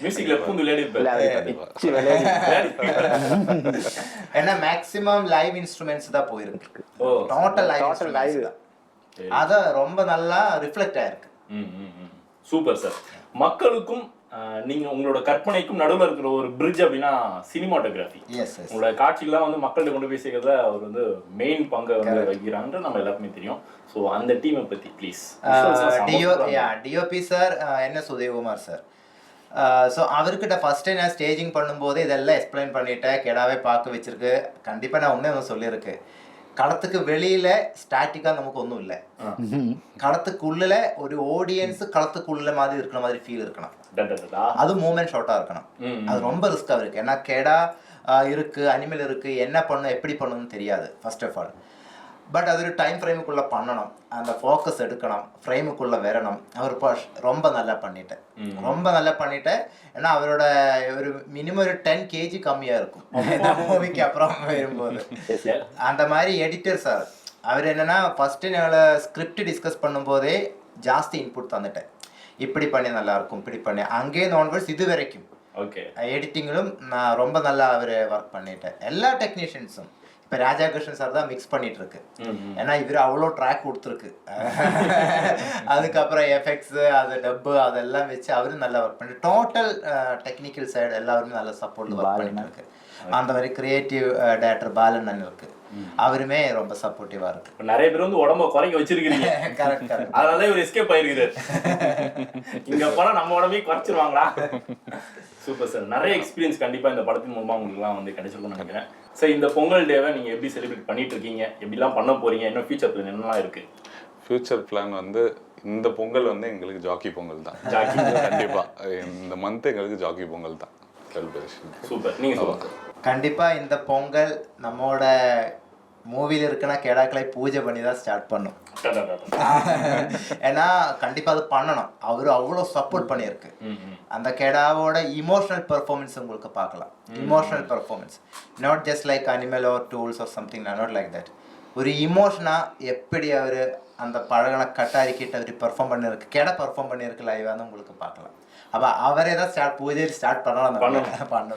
மியூசிக்ல பூந்து விளையாடி ஏன்னா மேக்ஸிமம் லைவ் இன்ஸ்ட்ருமெண்ட்ஸ் தான் போயிருக்கு. டோட்டல் லைவ் தான். அத ரொம்ப நல்லா ரிஃப்ளெக்ட் ஆயிருக்கு. Super sir. மக்களுக்கும் நீங்க உங்களோட கற்பனைக்கும் நடுவில் இருக்கிற ஒரு பிரிட்ஜ் அப்படின்னா சினிமாட்டோகிராஃபி. உங்களோட காட்சிகள்லாம் வந்து மக்கள்கிட்ட கொண்டு போய் சேர்க்கறதுல அவர் வந்து மெயின் பங்கை வந்து வகிக்கிறாங்க நம்ம எல்லாருக்குமே தெரியும். ஸோ அந்த டீமை பத்தி please. DOP sir NS Udayakumar sir. So அவர்கிட்ட ஃபர்ஸ்ட்டு நான் ஸ்டேஜிங் பண்ணும்போது இதெல்லாம் எக்ஸ்பிளைன் பண்ணிட்டேன். கெடாவே பார்க்க வச்சிருக்கு. கண்டிப்பாக நான் ஒன்றே சொல்லியிருக்கு, களத்துக்கு வெளியில ஸ்டாட்டிக்கா நமக்கு ஒன்றும் இல்லை, களத்துக்குள்ள ஒரு ஆடியன்ஸ் களத்துக்குள்ள மாதிரி இருக்கிற மாதிரி ஃபீல் இருக்கணும். அது மூமெண்ட் ஷார்ட்டா இருக்கணும். அது ரொம்ப ரிஸ்கா இருக்கு. ஏன்னா கெடா இருக்கு, அனிமல் இருக்கு, என்ன பண்ணும் எப்படி பண்ணணும்னு தெரியாது ஃபர்ஸ்ட் ஆஃப் ஆல். பட் அது ஒரு டைம் ஃப்ரேமுக்குள்ள பண்ணணும், அந்த ஃபோக்கஸ் எடுக்கணும், ஃப்ரேமுக்குள்ள வரணும். அவர் ரொம்ப நல்லா பண்ணிட்டேன். ஏன்னா அவரோட ஒரு மினிமம் ஒரு 10 kg கம்மியா இருக்கும் மூவிக்கு அப்புறம் வரும்போது. அந்த மாதிரி எடிட்டர் சார் அவர் என்னன்னா ஃபர்ஸ்ட் எங்களை ஸ்கிரிப்ட் டிஸ்கஸ் பண்ணும்போதே ஜாஸ்தி இன்புட் தந்துட்டேன். இப்படி பண்ணி நல்லா இருக்கும், இப்படி பண்ணி அங்கேயே நான்வெஜ் இது வரைக்கும் எடிட்டிங்கிலும் நான் ரொம்ப நல்லா அவர் ஒர்க் பண்ணிட்டேன். எல்லா டெக்னீஷியன்ஸும் இப்போ ராஜா கிருஷ்ணன் சார் தான் மிக்ஸ் பண்ணிட்டு இருக்கு. ஏன்னா இவர் அவ்வளோ ட்ராக் கொடுத்துருக்கு. அதுக்கப்புறம் எஃபெக்ட்ஸ் அது டப்பு அதெல்லாம் வச்சு அவரும் நல்லா ஒர்க் பண்ணி டோட்டல் டெக்னிக்கல் சைடு எல்லாருமே நல்லா சப்போர்ட் ஒர்க் பண்ணிட்டு இருக்கு. அந்த மாதிரி கிரியேட்டிவ் டைரக்டர் பாலன் இருக்கு, அவருமே ரொம்ப சப்போர்ட்டிவா இருக்கு. நிறைய பேர் வந்து உடம்ப குறைக்க வச்சிருக்கீங்க. கரெக்ட். அதனால இவர் எஸ்கேப் ஆயிருக்காரு. இங்க போனா நம்ம உடம்பே குறைச்சிருவாங்களா? Super sir. நிறைய எக்ஸ்பீரியன்ஸ் கண்டிப்பா இந்த படத்தின் மூலமா உங்களுக்குலாம் வந்து கிடைச்சிருக்கும்னு நினைக்கிறேன். சார் இந்த பொங்கல் டேவை நீங்க எப்படி செலிப்ரேட் பண்ணிட்டு இருக்கீங்க, எப்படிலாம் பண்ண போறீங்க, இன்னும் ஃபியூச்சர் பிளான் என்னெல்லாம் இருக்கு? ஃபியூச்சர் பிளான் வந்து இந்த பொங்கல் வந்து எங்களுக்கு ஜாக்கி பொங்கல் தான். ஜாக்கி கண்டிப்பா இந்த மந்த் எங்களுக்கு ஜாக்கி பொங்கல் தான் செலிப்ரேஷன். சூப்பர். நீங்க சொல்லுங்க. கண்டிப்பா இந்த பொங்கல் நம்மோட மூவில இருக்குன்னா கெடாக்களை பூஜை பண்ணி தான் ஸ்டார்ட் பண்ணும். ஏன்னா கண்டிப்பா அது பண்ணணும். அவரு அவ்வளோ சப்போர்ட் பண்ணியிருக்கு. அந்த கெடாவோட இமோஷனல் பெர்ஃபார்மன்ஸ் உங்களுக்கு பார்க்கலாம். Emotional performance not just like animal R tools or something, not like that. ஒரு இமோஷனா எப்படி அவர் அந்த பழகளை கட்டாரிக்கிட்டு அவர் பெர்ஃபார்ம் பண்ணியிருக்கு, கெடா பெர்ஃபார்ம் பண்ணியிருக்கு லைவாக உங்களுக்கு பார்க்கலாம். அப்போ அவரே தான் பூஜை ஸ்டார்ட் பண்ணலாம்.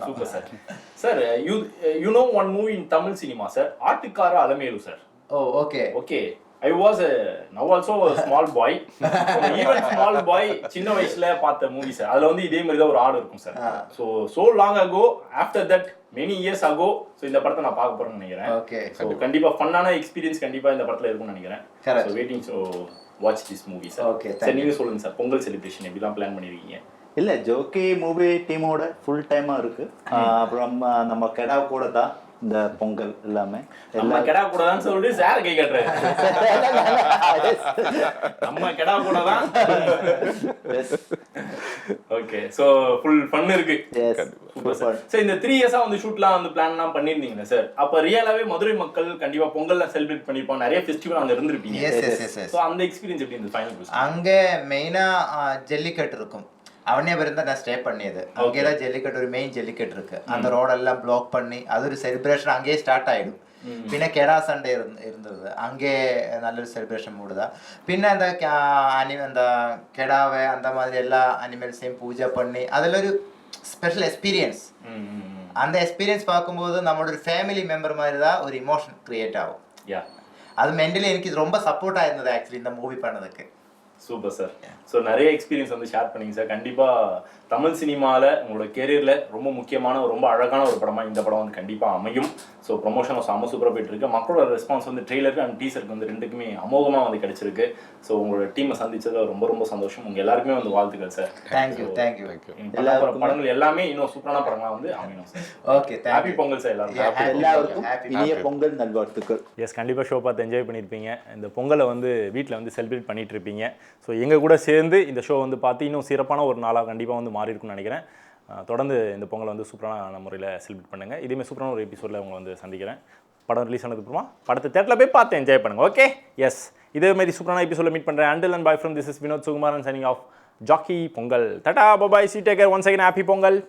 Super sir. Sir you know one movie in Tamil cinema sir, Aattukara Alamelu sir. Oh okay okay. I was now also a small boy. Even small boy சின்ன வயசுல பார்த்த மூவி சார். அதுல வந்து இதே மாதிரி தான் ஒரு ஆடு இருக்கும் sir. So long ago, after that many years ago, so இந்த படத்தை நான் பார்க்க போறேன்னு நினைக்கிறேன். ஓகே. So கண்டிப்பா ஃபன்னான எக்ஸ்பீரியன்ஸ் கண்டிப்பா இந்த படத்துல இருக்கும்னு நினைக்கிறேன். So waiting to watch this movie sir. Okay. Sir நீங்க சொல்லுங்க சார், பொங்கல் செலிப்ரேஷன் எப்படிலாம் பிளான் பண்ணிருக்கீங்க? இல்லை ஜோக்கி மூவி டீமோட ஃபுல் டைமாக இருக்குது. அப்புறம் நம்ம கெடா கூட தான் இந்த பொங்கல் எல்லாமே. நம்ம கெடா கூட தான் சொல்லிட்டு சார் கை கட்டுறாரு. நம்ம கெடா கூட தான். ஓகே. ஸோ ஃபுல் ஃபன் இருக்கு. சார் இந்த 3 இயர்ஸா வந்து ஷூட்லாம் வந்து பிளான்லாம் பண்ணியிருந்தீங்க சார். அப்போ ரியலாவே மதுரை மக்கள் கண்டிப்பா பொங்கல்லாம் செலிப்ரேட் பண்ணிருப்போம், நிறைய ஃபெஸ்டிவல் அங்கே இருந்திருப்பீங்க. ஸோ அந்த எக்ஸ்பீரியன்ஸ் எப்படி இந்த ஃபைனல்? அங்கே மெயினாக ஜல்லிக்கட்டு இருக்கும். அவனியாபுரம் தான் நான் ஸ்டே பண்ணியது. அங்கே தான் ஜல்லிக்கட்டு, ஒரு மெயின் ஜல்லிக்கட்டு இருக்கு. அந்த ரோடெல்லாம் பிளாக் பண்ணி அது ஒரு செலிப்ரேஷன் அங்கேயே ஸ்டார்ட் ஆகிடும். பின்ன கெடா சண்டே இருந்தது, அங்கே நல்லொரு செலிப்ரேஷன் மூடுதான். பின்ன அந்த கெடாவை அந்த மாதிரி எல்லா அனிமல்ஸையும் பூஜை பண்ணி அதில் ஒரு ஸ்பெஷல் எக்ஸ்பீரியன்ஸ். அந்த எக்ஸ்பீரியன்ஸ் பார்க்கும்போது நம்மளோட ஒரு ஃபேமிலி மெம்பர் மாதிரி தான் ஒரு இமோஷன் கிரியேட் ஆகும். அது மென்டலி எனக்கு ரொம்ப சப்போர்ட்டாக இருந்தது ஆக்சுவலி இந்த மூவி பண்ணதுக்கு. Super sir. ஸோ நிறைய எக்ஸ்பீரியன்ஸ் வந்து ஷேர் பண்ணிங்க சார். கண்டிப்பாக தமிழ் சினிமாவில் உங்களோட கெரியரில் ரொம்ப முக்கியமான ரொம்ப அழகான ஒரு படமாக இந்த படம் வந்து கண்டிப்பாக அமையும். ஸோ ப்ரொமோஷன் செம்ம சூப்பராக போயிட்டு இருக்கு. மக்களோட ரெஸ்பான்ஸ் வந்து ட்ரெய்லருக்கு அண்ட் டீசருக்கு வந்து ரெண்டுக்குமே அமோகமாக வந்து கிடைச்சிருக்கு. ஸோ உங்களோட டீமை சந்திச்சதுல ரொம்ப ரொம்ப சந்தோஷம். உங்க எல்லாருக்குமே வந்து வாழ்த்துக்கள் சார். தேங்க்யூ எல்லாரும் படங்கள் எல்லாமே இன்னும் சூப்பரான படங்களா வந்து அமையணும் sir. Okay happy Pongal sir எல்லாரும். எல்லாருக்கும் இனிய பொங்கல் நல்வாழ்த்துக்கள். எஸ், கண்டிப்பாக ஷோ பார்த்து என்ஜாய் பண்ணியிருப்பீங்க. இந்த பொங்கலை வந்து வீட்டில் வந்து செலிப்ரேட் பண்ணிட்டு இருப்பீங்க. ஸோ எங்கள் கூட சேர்ந்து இந்த ஷோ வந்து பார்த்து இன்னும் சிறப்பான ஒரு நாளாக கண்டிப்பாக வந்து மாறி இருக்கும்னு நினைக்கிறேன். தொடர்ந்து இந்த பொங்கலை வந்து சூப்பரான முறையில் செலிப்ரேட் பண்ணுங்கள். இதேமாதிரி சூப்பரான ஒரு எபிசோடில் உங்களை வந்து சந்திக்கிறேன். படம் ரிலீஸ் ஆனதுக்கப்புறமா படத்தை தேட்டரில் போய் பார்த்து என்ஜாய் பண்ணுங்கள். ஓகே, எஸ், இதேமாதிரி சூப்பரான எபிசோடில் மீட் பண்ணுறேன். Until and bye from this is Vinod Sukumaran signing off Jockey Pongal. Tata, bye, see take care, once again happy Pongal.